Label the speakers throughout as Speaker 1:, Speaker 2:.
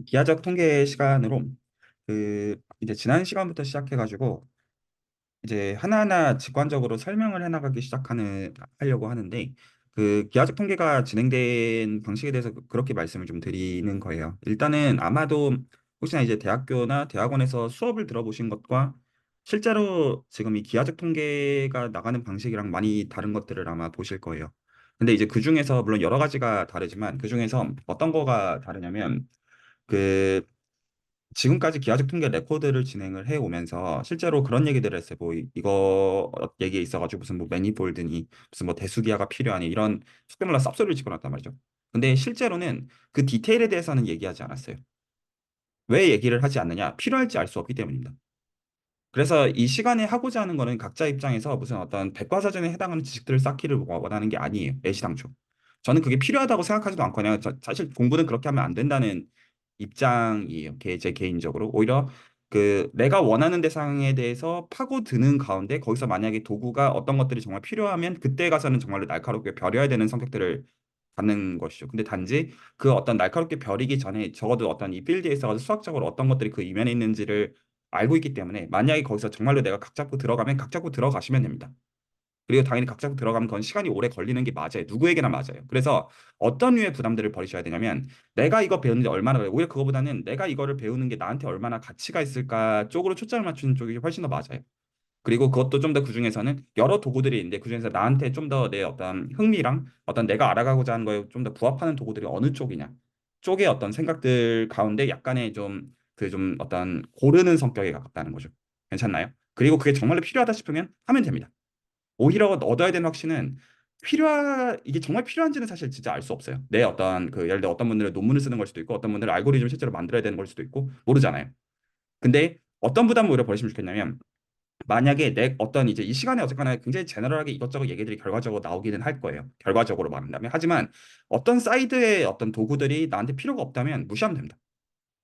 Speaker 1: 기하적 통계 시간으로 이제 지난 시간부터 시작해가지고 이제 하나하나 직관적으로 설명을 해나가기 시작하는 하려고 하는데 기하적 통계가 진행된 방식에 대해서 그렇게 말씀을 좀 드리는 거예요. 일단은 아마도 혹시나 이제 대학교나 대학원에서 수업을 들어보신 것과 실제로 지금 이 기하적 통계가 나가는 방식이랑 많이 다른 것들을 아마 보실 거예요. 근데 이제 그 중에서 물론 여러 가지가 다르지만 그 중에서 어떤 거가 다르냐면 그 지금까지 기하적 통계 레코드를 진행을 해 오면서 실제로 그런 얘기들을 했어요. 뭐 이거 얘기에 있어가지고 무슨 뭐 매니폴드니 무슨 뭐 대수기하가 필요하니 이런 속된 말로 쌉소리를 집어넣었단 말이죠. 근데 실제로는 그 디테일에 대해서는 얘기하지 않았어요. 왜 얘기를 하지 않느냐? 필요할지 알 수 없기 때문입니다. 그래서 이 시간에 하고자 하는 거는 각자 입장에서 무슨 어떤 백과사전에 해당하는 지식들을 쌓기를 원하는 게 아니에요. 애시당초. 저는 그게 필요하다고 생각하지도 않고 그냥 사실 공부는 그렇게 하면 안 된다는 입장이에요. 제 개인적으로. 오히려 내가 원하는 대상에 대해서 파고드는 가운데 거기서 만약에 도구가 어떤 것들이 정말 필요하면 그때 가서는 정말로 날카롭게 벼려야 되는 성격들을 갖는 것이죠. 근데 단지 그 어떤 날카롭게 벼리기 전에 적어도 어떤 이 필드에 있어서 수학적으로 어떤 것들이 그 이면에 있는지를 알고 있기 때문에 만약에 거기서 정말로 내가 각 잡고 들어가면 각 잡고 들어가시면 됩니다. 그리고 당연히 각 잡고 들어가면 그건 시간이 오래 걸리는 게 맞아요. 누구에게나 맞아요. 그래서 어떤 류의 부담들을 버리셔야 되냐면 내가 이거 배우는데 얼마나 걸려. 오히려 그거보다는 내가 이거를 배우는 게 나한테 얼마나 가치가 있을까 쪽으로 초점을 맞추는 쪽이 훨씬 더 맞아요. 그리고 그것도 좀 더 그중에서는 여러 도구들이 있는데 그중에서 나한테 좀 더 내 어떤 흥미랑 어떤 내가 알아가고자 하는 거에 좀 더 부합하는 도구들이 어느 쪽이냐 쪽의 어떤 생각들 가운데 약간의 좀 어떤 고르는 성격에 가깝다는 거죠. 괜찮나요? 그리고 그게 정말로 필요하다 싶으면 하면 됩니다. 오히려 얻어야 되는 확신은 이게 정말 필요한지는 사실 진짜 알 수 없어요. 내 어떤 예를 들어 어떤 분들은 논문을 쓰는 걸 수도 있고 어떤 분들은 알고리즘을 실제로 만들어야 되는 걸 수도 있고 모르잖아요. 근데 어떤 부담을 오히려 버리시면 좋겠냐면 만약에 내 어떤 이제 이 시간에 어쨌거나 굉장히 제너럴하게 이것저것 얘기들이 결과적으로 나오기는 할 거예요. 결과적으로 말한다면. 하지만 어떤 사이드의 어떤 도구들이 나한테 필요가 없다면 무시하면 됩니다.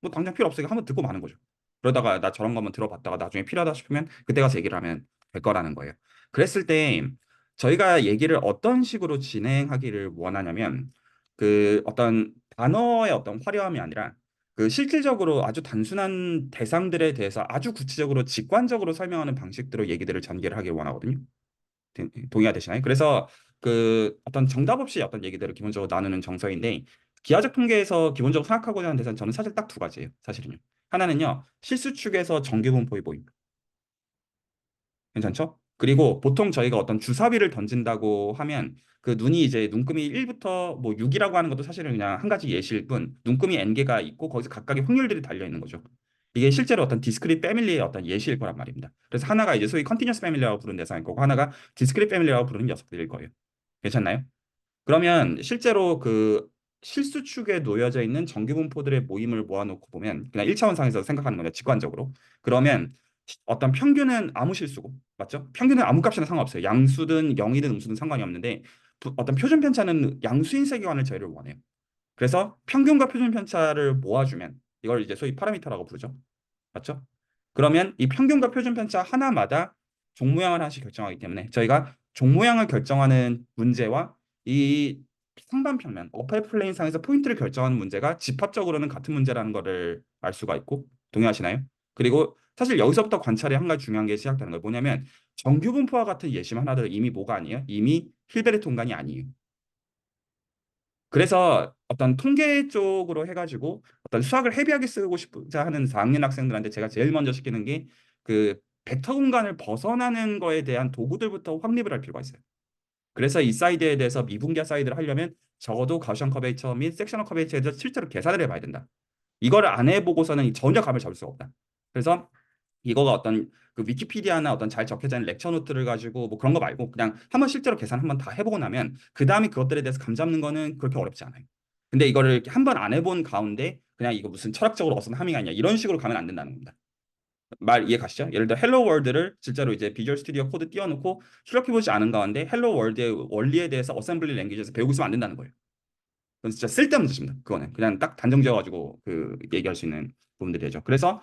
Speaker 1: 뭐 당장 필요 없으니까 한번 듣고 마는 거죠. 그러다가 나 저런 거 한번 들어봤다가 나중에 필요하다 싶으면 그때 가서 얘기를 하면 될 거라는 거예요. 그랬을 때 저희가 얘기를 어떤 식으로 진행하기를 원하냐면 어떤 단어의 어떤 화려함이 아니라 실질적으로 아주 단순한 대상들에 대해서 아주 구체적으로 직관적으로 설명하는 방식대로 얘기들을 전개를 하길 원하거든요. 동의가 되시나요? 그래서 어떤 정답 없이 어떤 얘기들을 기본적으로 나누는 정서인데 기하적 통계에서 기본적으로 생각하고자 하는 대상은 저는 사실 딱 두 가지예요. 사실은요. 하나는요. 실수축에서 정규분포의 모임. 괜찮죠? 그리고 보통 저희가 어떤 주사위를 던진다고 하면 눈이 이제 눈금이 1부터 뭐 6이라고 하는 것도 사실은 그냥 한 가지 예시일 뿐 눈금이 n개가 있고 거기서 각각의 확률들이 달려 있는 거죠. 이게 실제로 어떤 디스크릿 패밀리의 어떤 예시일 거란 말입니다. 그래서 하나가 이제 소위 컨티뉴어스 패밀리라고 부르는 대상일 거고 하나가 디스크릿 패밀리라고 부르는 녀석들일 거예요. 괜찮나요? 그러면 실제로 실수축에 놓여져 있는 정규분포들의 모임을 모아놓고 보면 그냥 1차원상에서 생각하는 거죠. 직관적으로. 그러면 어떤 평균은 아무 실수고 맞죠? 평균은 아무 값이나 상관없어요. 양수든 0이든 음수든 상관이 없는데 어떤 표준 편차는 양수인 세계관을 저희를 원해요. 그래서 평균과 표준 편차를 모아주면 이걸 이제 소위 파라미터라고 부르죠. 맞죠? 그러면 이 평균과 표준 편차 하나마다 종 모양을 하나씩 결정하기 때문에 저희가 종 모양을 결정하는 문제와 이 상반 평면, 어퍼 플레인 상에서 포인트를 결정하는 문제가 집합적으로는 같은 문제라는 것을 알 수가 있고 동의하시나요? 그리고 사실 여기서부터 관찰이 한 가지 중요한 게 시작되는 거예요. 뭐냐면 정규분포와 같은 예시만 하나도 이미 뭐가 아니에요? 이미 힐베르트 공간이 아니에요. 그래서 어떤 통계 쪽으로 해가지고 어떤 수학을 헤비하게 쓰고 싶자 하는 4학년 학생들한테 제가 제일 먼저 시키는 게 벡터 공간을 벗어나는 거에 대한 도구들부터 확립을 할 필요가 있어요. 그래서 이 사이드에 대해서 미분계 사이드를 하려면 적어도 가우시안 커베이처 및 섹셔널 커베이처에 대해서 실제로 계산을 해봐야 된다. 이거를 안 해보고서는 전혀 감을 잡을 수가 없다. 그래서 이거가 어떤 위키피디아나 어떤 잘 적혀져 있는 렉처 노트를 가지고 뭐 그런 거 말고 그냥 한번 실제로 계산 한번 다 해보고 나면 그 다음에 그것들에 대해서 감 잡는 거는 그렇게 어렵지 않아요. 근데 이거를 이렇게 한번 안 해본 가운데 그냥 이거 무슨 철학적으로 어떤 함의가 아니야 이런 식으로 가면 안 된다는 겁니다. 말 이해 가시죠? 예를 들어 헬로 월드를 실제로 이제 비주얼 스튜디오 코드 띄워놓고 출력해보지 않은 가운데 헬로 월드의 원리에 대해서 어셈블리 랭귀지에서 배우고 있으면 안 된다는 거예요. 그건 진짜 쓸데없는 짓입니다. 그거는 그냥 딱 단정 지어가지고 얘기할 수 있는 부분들이죠. 그래서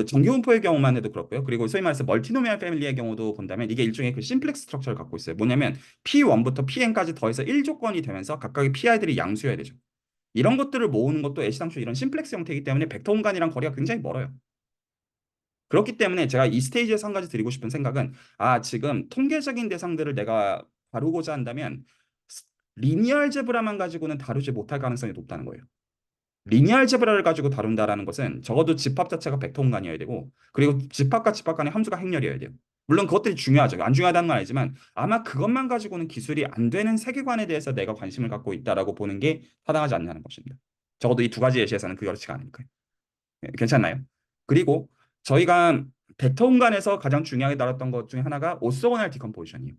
Speaker 1: 정규분포의 경우만 해도 그렇고요. 그리고 소위 말해서 멀티노미얼 패밀리의 경우도 본다면 이게 일종의 심플렉스 스트럭처를 갖고 있어요. 뭐냐면 P1부터 Pn까지 더해서 1조건이 되면서 각각의 PI들이 양수여야 되죠. 이런 것들을 모으는 것도 애시당초 이런 심플렉스 형태이기 때문에 벡터 공간이랑 거리가 굉장히 멀어요. 그렇기 때문에 제가 이 스테이지에서 한 가지 드리고 싶은 생각은, 지금 통계적인 대상들을 내가 다루고자 한다면 리니어 알제브라만 가지고는 다루지 못할 가능성이 높다는 거예요. 리니어 알제브라를 가지고 다룬다라는 것은 적어도 집합 자체가 벡터 공간이어야 되고, 그리고 집합과 집합 간의 함수가 행렬이어야 돼요. 물론 그것들이 중요하죠. 안 중요하다는 건 아니지만 아마 그것만 가지고는 기술이 안 되는 세계관에 대해서 내가 관심을 갖고 있다라고 보는 게 타당하지 않냐는 것입니다. 적어도 이 두 가지 예시에서는 그렇지가 않으니까요. 괜찮나요? 그리고 저희가 벡터 공간에서 가장 중요하게 다뤘던 것 중에 하나가 오소고날 디컴포지션이에요.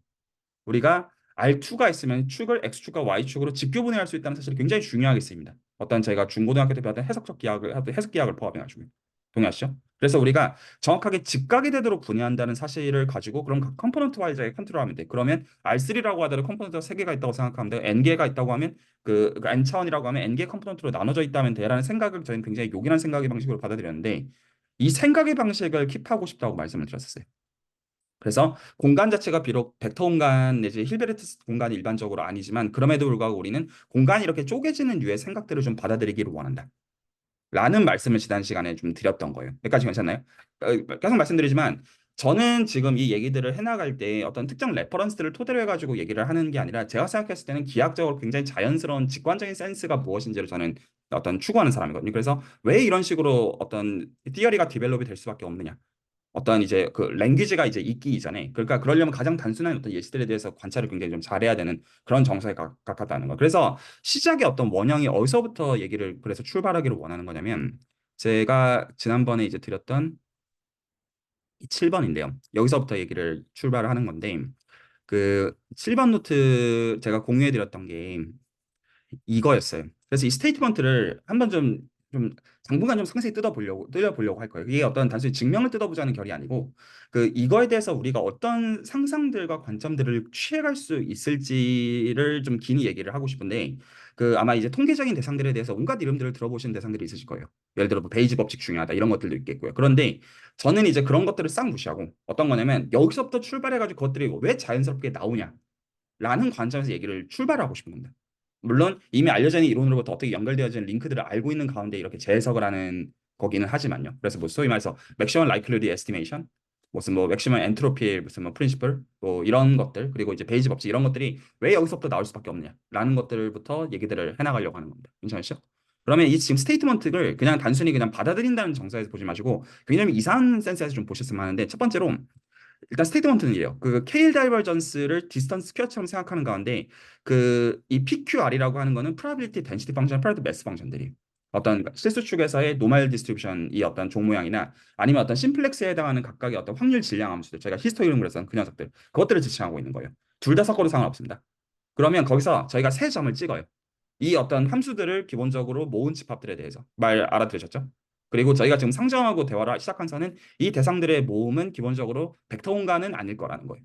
Speaker 1: 우리가 R2가 있으면 축을 X축과 Y축으로 직교분해할 수 있다는 사실이 굉장히 중요하게 쓰입니다. 어떤 저희가 중고등학교 때 배웠던 해석적 기하학을 해석 기하학을 포함해가지고. 동의하시죠? 그래서 우리가 정확하게 직각이 되도록 분해한다는 사실을 가지고 그럼 각 컴포넌트 와이즈에 컨트롤하면 돼. 그러면 R3라고 하더라도 컴포넌트가 3개가 있다고 생각하면 돼. N개가 있다고 하면 그 N 차원이라고 하면 N개 컴포넌트로 나눠져 있다면 돼라는 생각을 저희는 굉장히 요긴한 생각의 방식으로 받아들였는데, 이 생각의 방식을 킵하고 싶다고 말씀을 드렸었어요. 그래서 공간 자체가 비록 벡터 공간 내지 힐베르트 공간이 일반적으로 아니지만 그럼에도 불구하고 우리는 공간이 이렇게 쪼개지는 류의 생각들을 좀 받아들이기를 원한다. 라는 말씀을 지난 시간에 좀 드렸던 거예요. 여기까지 괜찮나요? 계속 말씀드리지만 저는 지금 이 얘기들을 해나갈 때 어떤 특정 레퍼런스들을 토대로 해가지고 얘기를 하는 게 아니라 제가 생각했을 때는 기하학적으로 굉장히 자연스러운 직관적인 센스가 무엇인지를 저는 어떤 추구하는 사람이거든요. 그래서 왜 이런 식으로 어떤 티어리가 디벨롭이 될 수밖에 없느냐. 어떤 이제 그 랭귀지가 이제 있기 이전에, 그러니까 그러려면 가장 단순한 어떤 예시들에 대해서 관찰을 굉장히 좀 잘해야 되는 그런 정서에 가깝다는 거. 그래서 시작의 어떤 원형이 어디서부터 얘기를 그래서 출발하기를 원하는 거냐면, 제가 지난번에 이제 드렸던 이 7번인데요. 여기서부터 얘기를 출발을 하는 건데, 그 7번 노트 제가 공유해 드렸던 게 이거였어요. 그래서 이 스테이트먼트를 한번 좀 당분간 좀 상세히 뜯어보려고 할 거예요. 이게 어떤 단순히 증명을 뜯어보자는 결이 아니고, 그 이거에 대해서 우리가 어떤 상상들과 관점들을 취해갈 수 있을지를 좀 긴히 얘기를 하고 싶은데, 그 아마 이제 통계적인 대상들에 대해서 온갖 이름들을 들어보신 대상들이 있으실 거예요. 예를 들어 뭐 베이지 법칙 중요하다 이런 것들도 있겠고요. 그런데 저는 이제 그런 것들을 싹 무시하고 어떤 거냐면 여기서부터 출발해가지고 그것들이 왜 자연스럽게 나오냐 라는 관점에서 얘기를 출발하고 싶은 겁니다. 물론 이미 알려져 있는 이론으로부터 어떻게 연결되어지는 링크들을 알고 있는 가운데 이렇게 재해석을 하는 거기는 하지만요. 그래서 뭐 소위 말해서 맥시멀 라이클리ಹು드 에스티메이션, 무슨 뭐 맥시멀 엔트로피 무슨 뭐 프린시플 뭐 이런 것들, 그리고 이제 베이지 법칙 이런 것들이 왜 여기서부터 나올 수밖에 없냐라는 것들부터 얘기들을 해나가려고 하는 겁니다. 괜찮으시죠? 그러면 이 지금 스테이트먼트를 그냥 단순히 그냥 받아들인다는 정서에서 보지 마시고 굉장히 이상한 센스에서 좀 보셨으면 하는데, 첫 번째로 일단 스테이트먼트는 이래요. 그 KL 다이버전스를 디스턴스 스퀘어처럼 생각하는 가운데 그 이 PQR이라고 하는 거는 프로바빌리티 덴시티 펑션, 프로바빌리티 매스 펑션들이 어떤 실수축에서의 노멀 디스트리뷰션이 어떤 종 모양이나 아니면 어떤 심플렉스에 해당하는 각각의 어떤 확률 질량 함수들, 저희가 히스토 이름 그랬던 그 녀석들, 그것들을 지칭하고 있는 거예요. 둘 다 섞어도 상관없습니다. 그러면 거기서 저희가 세 점을 찍어요. 이 어떤 함수들을 기본적으로 모은 집합들에 대해서 말 알아들으셨죠? 그리고 저희가 지금 상정하고 대화를 시작한 선은 이 대상들의 모음은 기본적으로 벡터 공간은 아닐 거라는 거예요.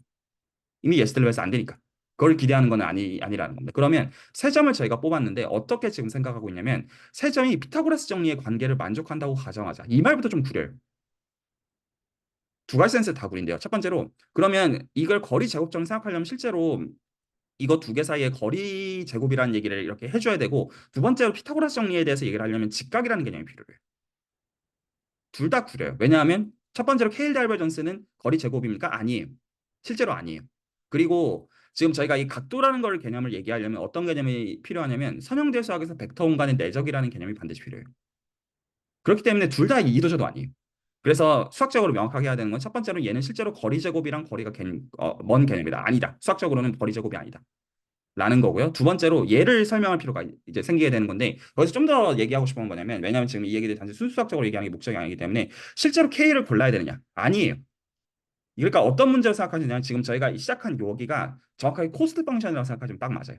Speaker 1: 이미 예스들로해서 안 되니까. 그걸 기대하는 건 아니라는 겁니다. 그러면 세 점을 저희가 뽑았는데 어떻게 지금 생각하고 있냐면, 세 점이 피타고라스 정리의 관계를 만족한다고 가정하자. 이 말부터 좀 구려요. 두 가지 센스 다 구린데요. 첫 번째로, 그러면 이걸 거리 제곱점 생각하려면 실제로 이거 두 개 사이의 거리 제곱이라는 얘기를 이렇게 해줘야 되고, 두 번째로 피타고라스 정리에 대해서 얘기를 하려면 직각이라는 개념이 필요해요. 둘 다 구려요. 왜냐하면 첫 번째로 케일 다이버전스는 거리 제곱입니까? 아니에요. 실제로 아니에요. 그리고 지금 저희가 이 각도라는 걸 개념을 얘기하려면 어떤 개념이 필요하냐면 선형대 수학에서 벡터 공간의 내적이라는 개념이 반드시 필요해요. 그렇기 때문에 둘 다 이도저도 아니에요. 그래서 수학적으로 명확하게 해야 되는 건, 첫 번째로 얘는 실제로 거리 제곱이랑 거리가 먼 개념이다. 아니다. 수학적으로는 거리 제곱이 아니다. 라는 거고요. 두 번째로 얘를 설명할 필요가 이제 생기게 되는 건데, 거기서 좀 더 얘기하고 싶은 건 뭐냐면, 왜냐하면 지금 이 얘기들 단지 순수학적으로 얘기하는 게 목적이 아니기 때문에 실제로 K를 골라야 되느냐? 아니에요. 그러니까 어떤 문제를 생각하시냐면, 지금 저희가 시작한 여기가 정확하게 코스트 펑션이라고 생각하시면 딱 맞아요.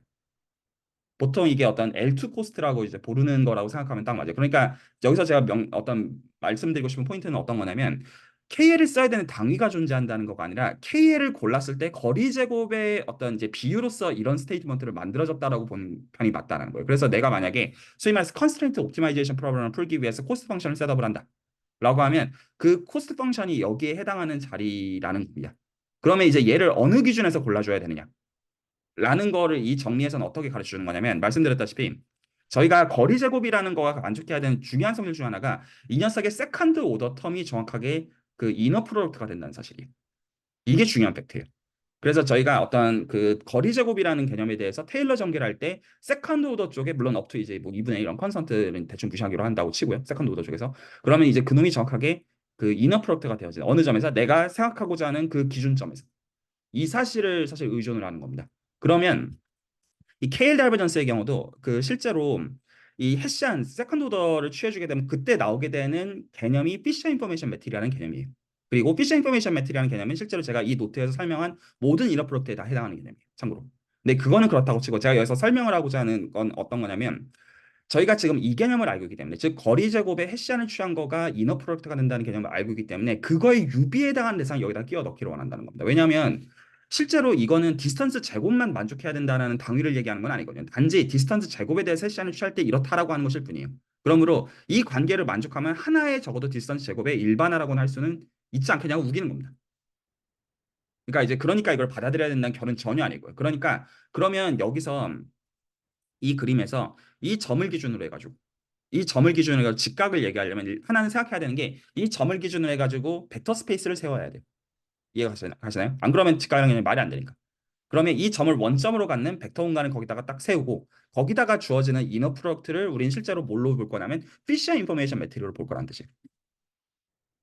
Speaker 1: 보통 이게 어떤 L2 코스트라고 이제 부르는 거라고 생각하면 딱 맞아요. 그러니까 여기서 제가 어떤 말씀드리고 싶은 포인트는 어떤 거냐면, KL을 써야 되는 당위가 존재한다는 거가 아니라 KL을 골랐을 때 거리 제곱의 어떤 이제 비유로서 이런 스테이트먼트를 만들어졌다라고 보는 편이 맞다는 거예요. 그래서 내가 만약에 소위 말해서 컨스트레인트 옵티마이제이션 프로블럼을 풀기 위해서 코스트 펑션을 셋업을 한다 라고 하면, 그 코스트 펑션이 여기에 해당하는 자리라는 겁니다. 그러면 이제 얘를 어느 기준에서 골라줘야 되느냐 라는 거를 이 정리에서는 어떻게 가르쳐 주는 거냐면, 말씀드렸다시피 저희가 거리 제곱이라는 거가 만족해야 되는 중요한 성질 중 하나가 이 녀석의 세컨드 오더 텀이 정확하게 그 이너 프로덕트가 된다는 사실이에요. 이게 중요한 팩트예요. 그래서 저희가 어떤 그 거리 제곱이라는 개념에 대해서 테일러 전개를 할 때 세컨드 오더 쪽에 물론 업투 이제 뭐 2분의 1 이런 컨스턴트는 대충 무시하기로 한다고 치고요. 세컨드 오더 쪽에서 그러면 이제 그놈이 정확하게 그 이너 프로덕트가 되어지는 어느 점에서 내가 생각하고자 하는 그 기준점에서 이 사실을 사실 의존을 하는 겁니다. 그러면 이 KL 다이버전스의 경우도 그 실제로 이 해시한 세컨드 오더를 취해주게 되면 그때 나오게 되는 개념이 피셔 인포메이션 매트리라는 개념이에요. 그리고 피셔 인포메이션 매트리라는 개념은 실제로 제가 이 노트에서 설명한 모든 이너 프로덕트에 다 해당하는 개념이에요. 참고로. 근데 그거는 그렇다고 치고 제가 여기서 설명을 하고자 하는 건 어떤 거냐면 저희가 지금 이 개념을 알고 있기 때문에 즉 거리 제곱에 해시안을 취한 거가 이너 프로덕트가 된다는 개념을 알고 있기 때문에 그거의 유비에 해당하는 대상을 여기다 끼워 넣기를 원한다는 겁니다. 왜냐하면 실제로 이거는 디스턴스 제곱만 만족해야 된다는 당위를 얘기하는 건 아니거든요. 단지 디스턴스 제곱에 대해서 해시안을 취할 때 이렇다라고 하는 것일 뿐이에요. 그러므로 이 관계를 만족하면 하나의 적어도 디스턴스 제곱의 일반화라고는 할 수는 있지 않겠냐고 우기는 겁니다. 그러니까 이제 그러니까 이걸 받아들여야 된다는 결은 전혀 아니고요. 그러니까 그러면 여기서 이 그림에서 이 점을 기준으로 해가지고 이 점을 기준으로 해서 직각을 얘기하려면 하나는 생각해야 되는 게 이 점을 기준으로 해가지고 벡터 스페이스를 세워야 돼요. 이해가 가시나요? 안 그러면 직각이라는 말이 안 되니까. 그러면 이 점을 원점으로 갖는 벡터 공간을 거기다가 딱 세우고 거기다가 주어지는 이너 프로덕트를 우리는 실제로 뭘로 볼 거냐면 피셔 인포메이션 매트리어로 볼 거란 뜻이에요.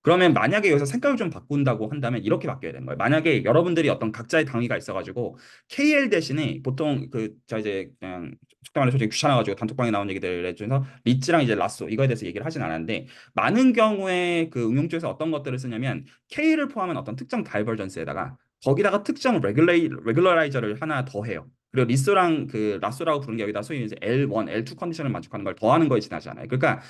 Speaker 1: 그러면 만약에 여기서 색깔을 좀 바꾼다고 한다면 이렇게 바뀌어야 되는 거예요. 만약에 여러분들이 어떤 각자의 당위가 있어가지고 KL 대신에 보통 그 자 이제 그냥 속된 말로 솔직히 귀찮아가지고 단톡방에 나온 얘기들에 중에서 리츠랑 이제 라쏘 이거에 대해서 얘기를 하진 않았는데 많은 경우에 그 응용 쪽에서 어떤 것들을 쓰냐면 KL을 포함한 어떤 특정 다이버전스에다가 거기다가 특정 레귤러라이저를 하나 더 해요. 그리고 리쏘랑 그 라쏘라고 부르는 게 여기다 소위 이제 L1, L2 컨디션을 만족하는 걸 더하는 거에 지나지 않아요. 그러니까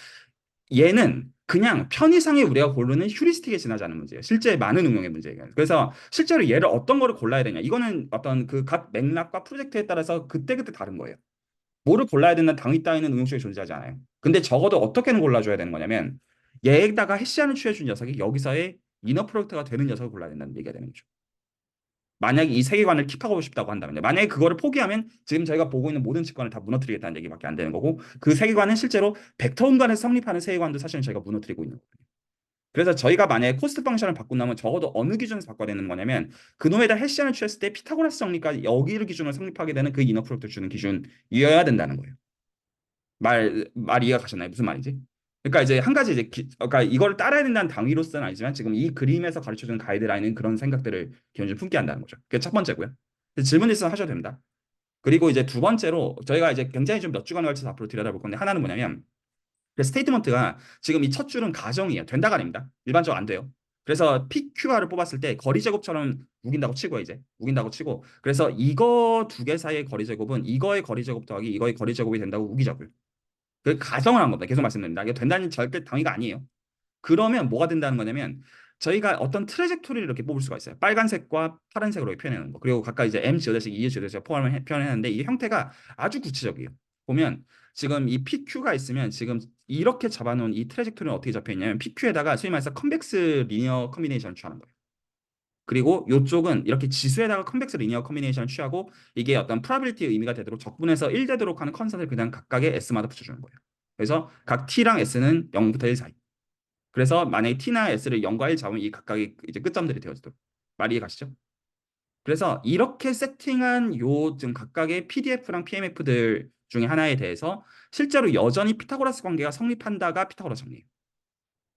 Speaker 1: 얘는 그냥 편의상에 우리가 고르는 휴리스틱에 지나지 않는 문제예요. 실제 많은 응용의 문제예요. 그래서 실제로 얘를 어떤 거를 골라야 되냐. 이거는 어떤 그 각 맥락과 프로젝트에 따라서 그때그때 다른 거예요. 뭐를 골라야 된다는 당위 따위는 응용 쪽에 존재하지 않아요. 근데 적어도 어떻게는 골라줘야 되는 거냐면 얘에다가 해시안을 취해준 녀석이 여기서의 이너 프로젝트가 되는 녀석을 골라야 된다는 얘기가 되는 거죠. 만약에 이 세계관을 킵하고 싶다고 한다면요. 만약에 그거를 포기하면 지금 저희가 보고 있는 모든 직관을 다 무너뜨리겠다는 얘기밖에 안 되는 거고 그 세계관은 실제로 벡터 공간에서 성립하는 세계관도 사실은 저희가 무너뜨리고 있는 거예요. 그래서 저희가 만약에 코스트 펑션을 바꾼다면 적어도 어느 기준에서 바꿔야 되는 거냐면 그놈에다 해시안을 취했을 때 피타고라스 정리까지 여기를 기준으로 성립하게 되는 그 이너 프로덕트 주는 기준이어야 된다는 거예요. 말 이해가 가셨나요? 무슨 말인지? 그러니까 이제 한 가지 이제 그러니까 이걸 따라야 된다는 당위로서는 아니지만 지금 이 그림에서 가르쳐주는 가이드라인은 그런 생각들을 기본적으로 품게 한다는 거죠. 그게 첫 번째고요. 질문 있으면 하셔도 됩니다. 그리고 이제 두 번째로 저희가 이제 굉장히 좀 몇 주간에 걸쳐서 앞으로 들여다볼 건데 하나는 뭐냐면 그 스테이트먼트가 지금 이 첫 줄은 가정이에요. 된다가 아닙니다. 일반적으로 안 돼요. 그래서 PQR을 뽑았을 때 거리 제곱처럼 우긴다고 치고 이제 우긴다고 치고 그래서 이거 두 개 사이의 거리 제곱은 이거의 거리 제곱 더하기 이거의 거리 제곱이 된다고 우기자고요. 그 가정을 한 겁니다. 계속 말씀드립니다. 이게 된다는 절대 당위가 아니에요. 그러면 뭐가 된다는 거냐면 저희가 어떤 트레젝토리를 이렇게 뽑을 수가 있어요. 빨간색과 파란색으로 표현하는 거. 그리고 각각 이제 M 지어대식, E 지어대식 포함을 표현했는데 이 형태가 아주 구체적이에요. 보면 지금 이 PQ가 있으면 지금 이렇게 잡아놓은 이 트레젝토리는 어떻게 잡혀 있냐면 PQ에다가 소위 말해서 컨벡스 리니어 커ம்பி네이션을 취하는 거예요. 그리고 이쪽은 이렇게 지수에다가 컨벡스 리니어 커ம்பி네이션을 취하고 이게 어떤 프로바빌리티의 의미가 되도록 적분해서 1 되도록 하는 컨스턴트를 그냥 각각의 S마다 붙여주는 거예요. 그래서 각 T랑 S는 0부터 1 사이. 그래서 만약에 T나 S를 0과 1 잡으면 이 각각의 이제 끝점들이 되어지도록. 말이 이해 가시죠? 그래서 이렇게 세팅한 요 지금 각각의 PDF랑 PMF들 중에 하나에 대해서 실제로 여전히 피타고라스 관계가 성립한다가 피타고라스 정리예요.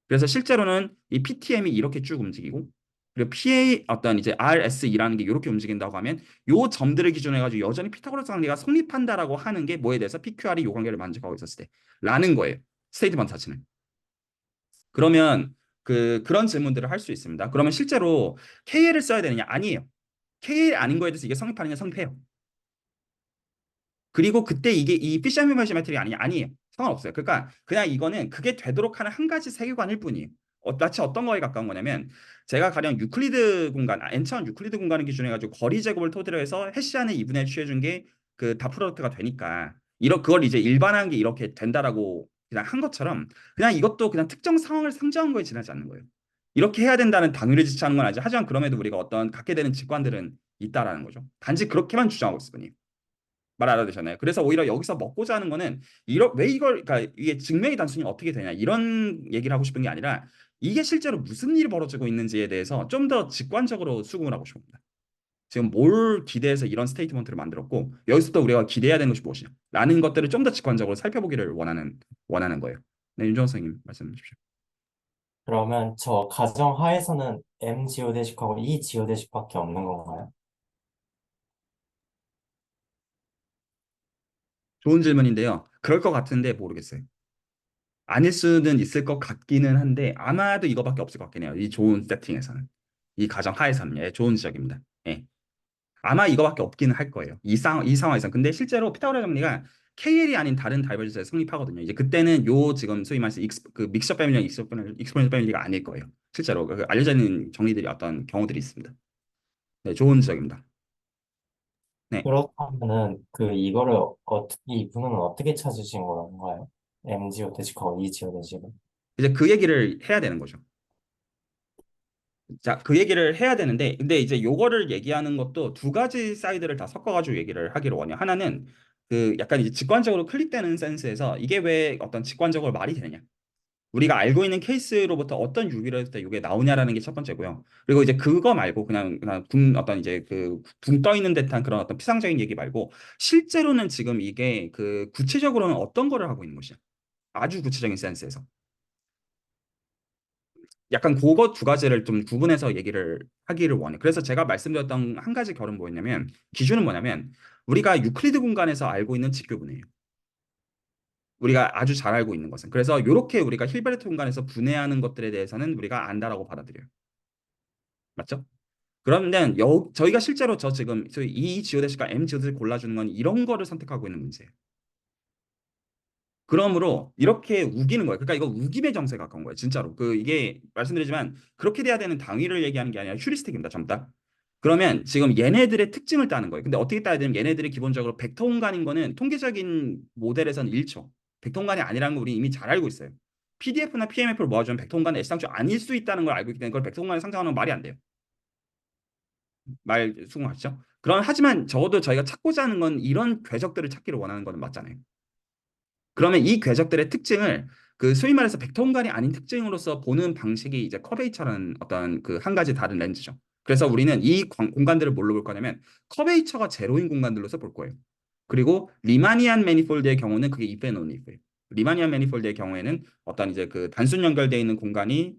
Speaker 1: 그래서 실제로는 이 PTM이 이렇게 쭉 움직이고 그리고 PA 어떤 이제 RS이라는 게 이렇게 움직인다고 하면 요 점들을 기준으로 해가지고 여전히 피타고라스 관계가 성립한다라고 하는 게 뭐에 대해서 PQR이 요 관계를 만족하고 있었을 때라는 거예요. 스테이트먼트 자체는. 그러면 그런 질문들을 할 수 있습니다. 그러면 실제로 KL을 써야 되느냐? 아니에요. KL 아닌 거에 대해서 이게 성립하느냐? 성립해요. 그리고 그때 이게 이 피셔 미머시 매트릭이 아니냐? 아니에요. 상관없어요. 그러니까 그냥 이거는 그게 되도록 하는 한 가지 세계관일 뿐이에요. 마치 어떤 거에 가까운 거냐면 제가 가령 유클리드 공간, n차원 유클리드 공간을 기준으로 해가지고 거리 제곱을 토대로 해서 해시안의 2분의 1 취해준 게 그 다 프로덕트가 되니까 그걸 이제 일반화한 게 이렇게 된다라고 그냥 한 것처럼 그냥 이것도 그냥 특정 상황을 상정한 거에 지나지 않는 거예요. 이렇게 해야 된다는 당위를 지칭하는 건 아니죠. 하지만 그럼에도 우리가 어떤 갖게 되는 직관들은 있다라는 거죠. 단지 그렇게만 주장하고 있을 뿐이에요. 말 알아두셨나요? 그래서 오히려 여기서 먹고자 하는 거는 왜 이걸 그러니까 이게 증명이 단순히 어떻게 되냐 이런 얘기를 하고 싶은 게 아니라 이게 실제로 무슨 일이 벌어지고 있는지에 대해서 좀 더 직관적으로 수긍을 하고 싶습니다. 지금 뭘 기대해서 이런 스테이트먼트를 만들었고 여기서부터 우리가 기대해야 되는 것이 무엇이냐 라는 것들을 좀 더 직관적으로 살펴보기를 원하는 거예요. 네, 윤정호 선생님 말씀해 주십시오.
Speaker 2: 그러면 저 가정 하에서는 M 지오대식하고 E 지오대식밖에 없는 건가요?
Speaker 1: 좋은 질문인데요. 그럴 것 같은데 모르겠어요. 아닐 수는 있을 것 같기는 한데 아마도 이거밖에 없을 것 같긴 해요. 이 좋은 세팅에서는. 이 가정 하에서는 예, 좋은 지적입니다. 예. 아마 이거밖에 없기는 할 거예요. 이 상황에서. 근데 실제로 피타고라 정리가 KL이 아닌 다른 다이버전스에 성립하거든요. 이제 그때는 요 지금 소위 말해서 그 믹서 패밀리랑 익스포넨셜 패밀리가 아닐 거예요. 실제로 알려져 있는 정리들이 어떤 경우들이 있습니다. 네, 좋은 지적입니다. 네.
Speaker 2: 그렇다면은 그 이거를 이 분은 어떻게 찾으신 건가요? M 지오대식하고 E 지오대식은?
Speaker 1: 이제 그 얘기를 해야 되는 거죠. 자, 그 얘기를 해야 되는데, 근데 이제 요거를 얘기하는 것도 두 가지 사이드를 다 섞어가지고 얘기를 하기로 원해요. 하나는 그 약간 이제 직관적으로 클릭되는 센스에서 이게 왜 어떤 직관적으로 말이 되느냐. 우리가 알고 있는 케이스로부터 어떤 유비를 했을 때 이게 나오냐라는 게 첫 번째고요. 그리고 이제 그거 말고 그냥 어떤 이제 그 붕 떠 있는 듯한 그런 어떤 피상적인 얘기 말고 실제로는 지금 이게 그 구체적으로는 어떤 거를 하고 있는 것이야. 아주 구체적인 센스에서. 약간 그거 두 가지를 좀 구분해서 얘기를 하기를 원해. 그래서 제가 말씀드렸던 한 가지 결은 뭐였냐면 기준은 뭐냐면 우리가 유클리드 공간에서 알고 있는 직교분이에요. 우리가 아주 잘 알고 있는 것은. 그래서 이렇게 우리가 힐베르트 공간에서 분해하는 것들에 대해서는 우리가 안다라고 받아들여요. 맞죠? 그러면 저희가 실제로 저 지금 저희 E 지오데시과 M 지오데시 골라주는 건 이런 거를 선택하고 있는 문제예요. 그러므로 이렇게 우기는 거예요. 그러니까 이거 우김의 정세에 가까운 거예요. 진짜로. 그 이게 말씀드리지만 그렇게 돼야 되는 당위를 얘기하는 게 아니라 휴리스틱입니다. 전부 다. 그러면 지금 얘네들의 특징을 따는 거예요. 근데 어떻게 따야 되냐면 얘네들이 기본적으로 벡터 공간인 거는 통계적인 모델에서는 1초. 벡터 공간이 아니라는 거 우리 이미 잘 알고 있어요. PDF나 PMF를 모아주면 벡터 공간의 애시당초 아닐 수 있다는 걸 알고 있기 때문에 그걸 벡터 공간에 상상하는 건 말이 안 돼요. 말 수긍하시죠? 그럼 하지만 적어도 저희가 찾고자 하는 건 이런 궤적들을 찾기를 원하는 거는 맞잖아요. 그러면 이 궤적들의 특징을 그 소위 말해서 벡터 공간이 아닌 특징으로서 보는 방식이 이제 커베이처라는 어떤 그 한 가지 다른 렌즈죠. 그래서 우리는 이 공간들을 뭘로 볼 거냐면 커베이처가 제로인 공간들로서 볼 거예요. 그리고 리마니안 매니폴드의 경우는 그게 if and only if예요. 리마니안 매니폴드의 경우에는 어떤 이제 그 단순 연결되어 있는 공간이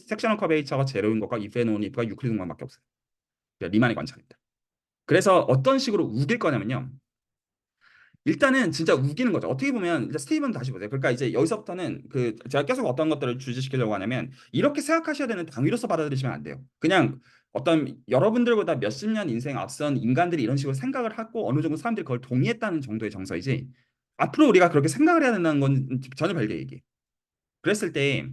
Speaker 1: 섹셔널 커베이처가 제로인 것과 if and only if가 유클리드 공간밖에 없어요. 리만의 관찰입니다. 그래서 어떤 식으로 우길 거냐면요. 일단은 진짜 우기는 거죠. 어떻게 보면 이제 스테이븐 다시 보세요. 그러니까 이제 여기서부터는 그 제가 계속 어떤 것들을 주지시키려고 하냐면 이렇게 생각하셔야 되는 당위로서 받아들이시면 안 돼요. 그냥 어떤 여러분들보다 몇십 년 인생 앞선 인간들이 이런 식으로 생각을 하고 어느 정도 사람들이 그걸 동의했다는 정도의 정서이지 앞으로 우리가 그렇게 생각을 해야 된다는 건 전혀 별개 얘기. 그랬을 때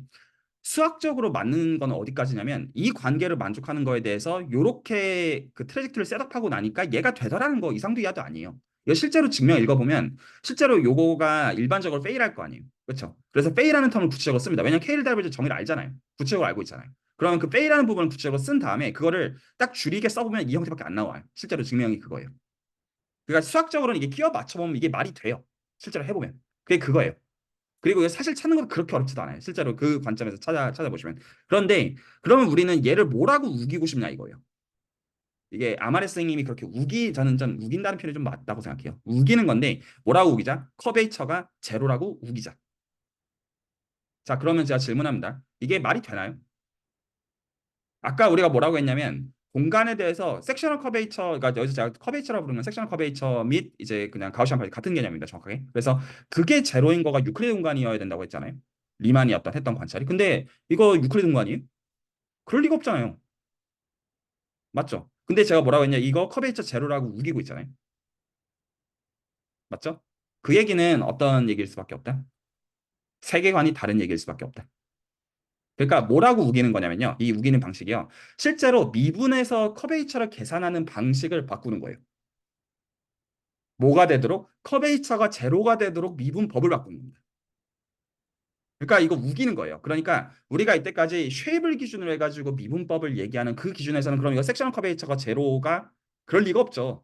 Speaker 1: 수학적으로 맞는 건 어디까지냐면 이 관계를 만족하는 거에 대해서 요렇게 그 트래젝트를 셋업하고 나니까 얘가 되더라는 거 이상도 이하도 아니에요. 이거 실제로 증명 읽어보면 실제로 요거가 일반적으로 페일할 거 아니에요. 그렇죠? 그래서 페일하는 텀을 구체적으로 씁니다. 왜냐면 K를 달비즈 정의를 알잖아요. 구체적으로 알고 있잖아요. 그러면 그 페일하는 부분을 구체적으로 쓴 다음에 그거를 딱 줄이게 써보면 이 형태밖에 안 나와요. 실제로 증명이 그거예요. 그러니까 수학적으로는 이게 끼워 맞춰보면 이게 말이 돼요. 실제로 해보면. 그게 그거예요. 그리고 사실 찾는 건 그렇게 어렵지도 않아요. 실제로 그 관점에서 찾아보시면. 그런데 그러면 우리는 얘를 뭐라고 우기고 싶냐 이거예요. 이게 아마레스 선생님이 그렇게 저는 좀 우긴다는 표현이 좀 맞다고 생각해요. 우기는 건데 뭐라고 우기자? 커베이처가 제로라고 우기자. 자, 그러면 제가 질문합니다. 이게 말이 되나요? 아까 우리가 뭐라고 했냐면 공간에 대해서 섹셔널 커베이처, 그러니까 여기서 제가 커베이처라고 부르면 섹셔널 커베이처 및 이제 그냥 가우시안 파이 같은 개념입니다. 정확하게. 그래서 그게 제로인 거가 유클리드 공간이어야 된다고 했잖아요. 리만이 어떤 했던 관찰이. 근데 이거 유클리드 공간이에요? 그럴 리가 없잖아요. 맞죠? 근데 제가 뭐라고 했냐? 이거 커베이처 제로라고 우기고 있잖아요. 맞죠? 그 얘기는 어떤 얘기일 수밖에 없다? 세계관이 다른 얘기일 수밖에 없다. 그러니까 뭐라고 우기는 거냐면요. 이 우기는 방식이요. 실제로 미분에서 커베이처를 계산하는 방식을 바꾸는 거예요. 뭐가 되도록? 커베이처가 제로가 되도록 미분법을 바꾸는 겁니다. 그러니까 이거 우기는 거예요. 그러니까 우리가 이때까지 쉐이블 기준으로 해가지고 미분법을 얘기하는 그 기준에서는 그럼 이거 섹션 커베이처가 제로가 그럴 리가 없죠.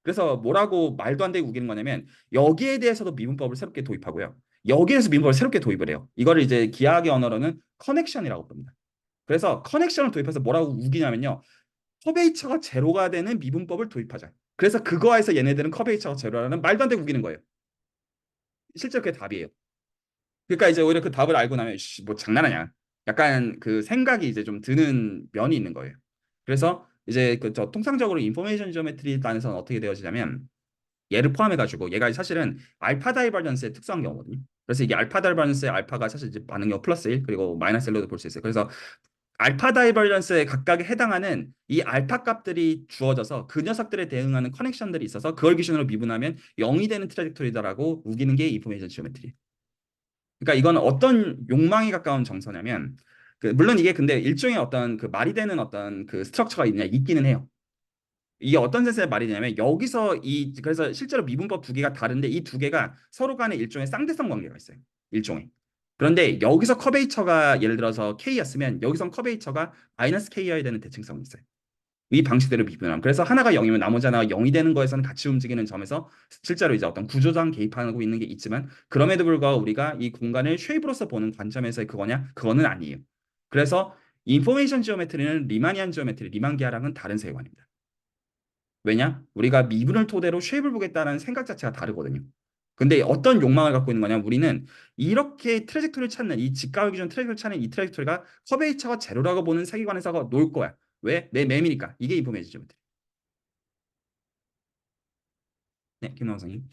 Speaker 1: 그래서 뭐라고 말도 안 되게 우기는 거냐면 여기에 대해서도 미분법을 새롭게 도입하고요. 여기에서 미분법을 새롭게 도입을 해요. 이거를 이제 기하학의 언어로는 커넥션이라고 부릅니다. 그래서 커넥션을 도입해서 뭐라고 우기냐면요. 커베이처가 제로가 되는 미분법을 도입하자. 그래서 그거에서 얘네들은 커베이처가 제로라는 말도 안 되게 우기는 거예요. 실제 그게 답이에요. 그러니까 이제 오히려 그 답을 알고 나면 씨, 뭐 장난하냐. 약간 그 생각이 이제 좀 드는 면이 있는 거예요. 그래서 이제 그 저 통상적으로 인포메이션 지오메트리 단에서는 어떻게 되어지냐면 얘를 포함해가지고 얘가 사실은 알파 다이버전스의 특수한 경우거든요. 그래서 이게 알파 다이버전스의 알파가 사실 이제 반응력 플러스 1 그리고 마이너스 1로도 볼 수 있어요. 그래서 알파 다이버전스에 각각에 해당하는 이 알파 값들이 주어져서 그 녀석들에 대응하는 커넥션들이 있어서 그걸 기준으로 미분하면 0이 되는 트라젝토리다라고 우기는 게 인포메이션 지오메트리. 그러니까 이건 어떤 욕망에 가까운 정서냐면 그 물론 이게 근데 일종의 어떤 그 말이 되는 어떤 그 스트럭처가 있기는 해요. 이게 어떤 센스의 말이 되냐면 여기서 이 그래서 실제로 미분법 두 개가 다른데 이 두 개가 서로 간에 일종의 쌍대성 관계가 있어요. 일종의. 그런데 여기서 커베이처가 예를 들어서 K였으면 여기선 커베이처가 마이너스 K여야 되는 대칭성이 있어요. 이 방식대로 비교하면 그래서 하나가 0이면 나머지 하나가 0이 되는 거에서는 같이 움직이는 점에서 실제로 이제 어떤 구조상 개입하고 있는 게 있지만 그럼에도 불구하고 우리가 이 공간을 쉐입으로서 보는 관점에서의 그거냐? 그거는 아니에요. 그래서 인포메이션 지오메트리는 리마니안 지오메트리, 리만 계하랑은 다른 세계관입니다. 왜냐? 우리가 미분을 토대로 쉐입을 보겠다는 생각 자체가 다르거든요. 근데 어떤 욕망을 갖고 있는 거냐? 우리는 이렇게 트래젝토리를 찾는 이 직각을 기준 트래젝토리를 찾는 이 트래젝토리가 커베이처가 제로라고 보는 세계관에서 놀 거야. 왜? 내 맴이니까. 이게 인포메이션 지오메트리. 네, 김나원 선생님.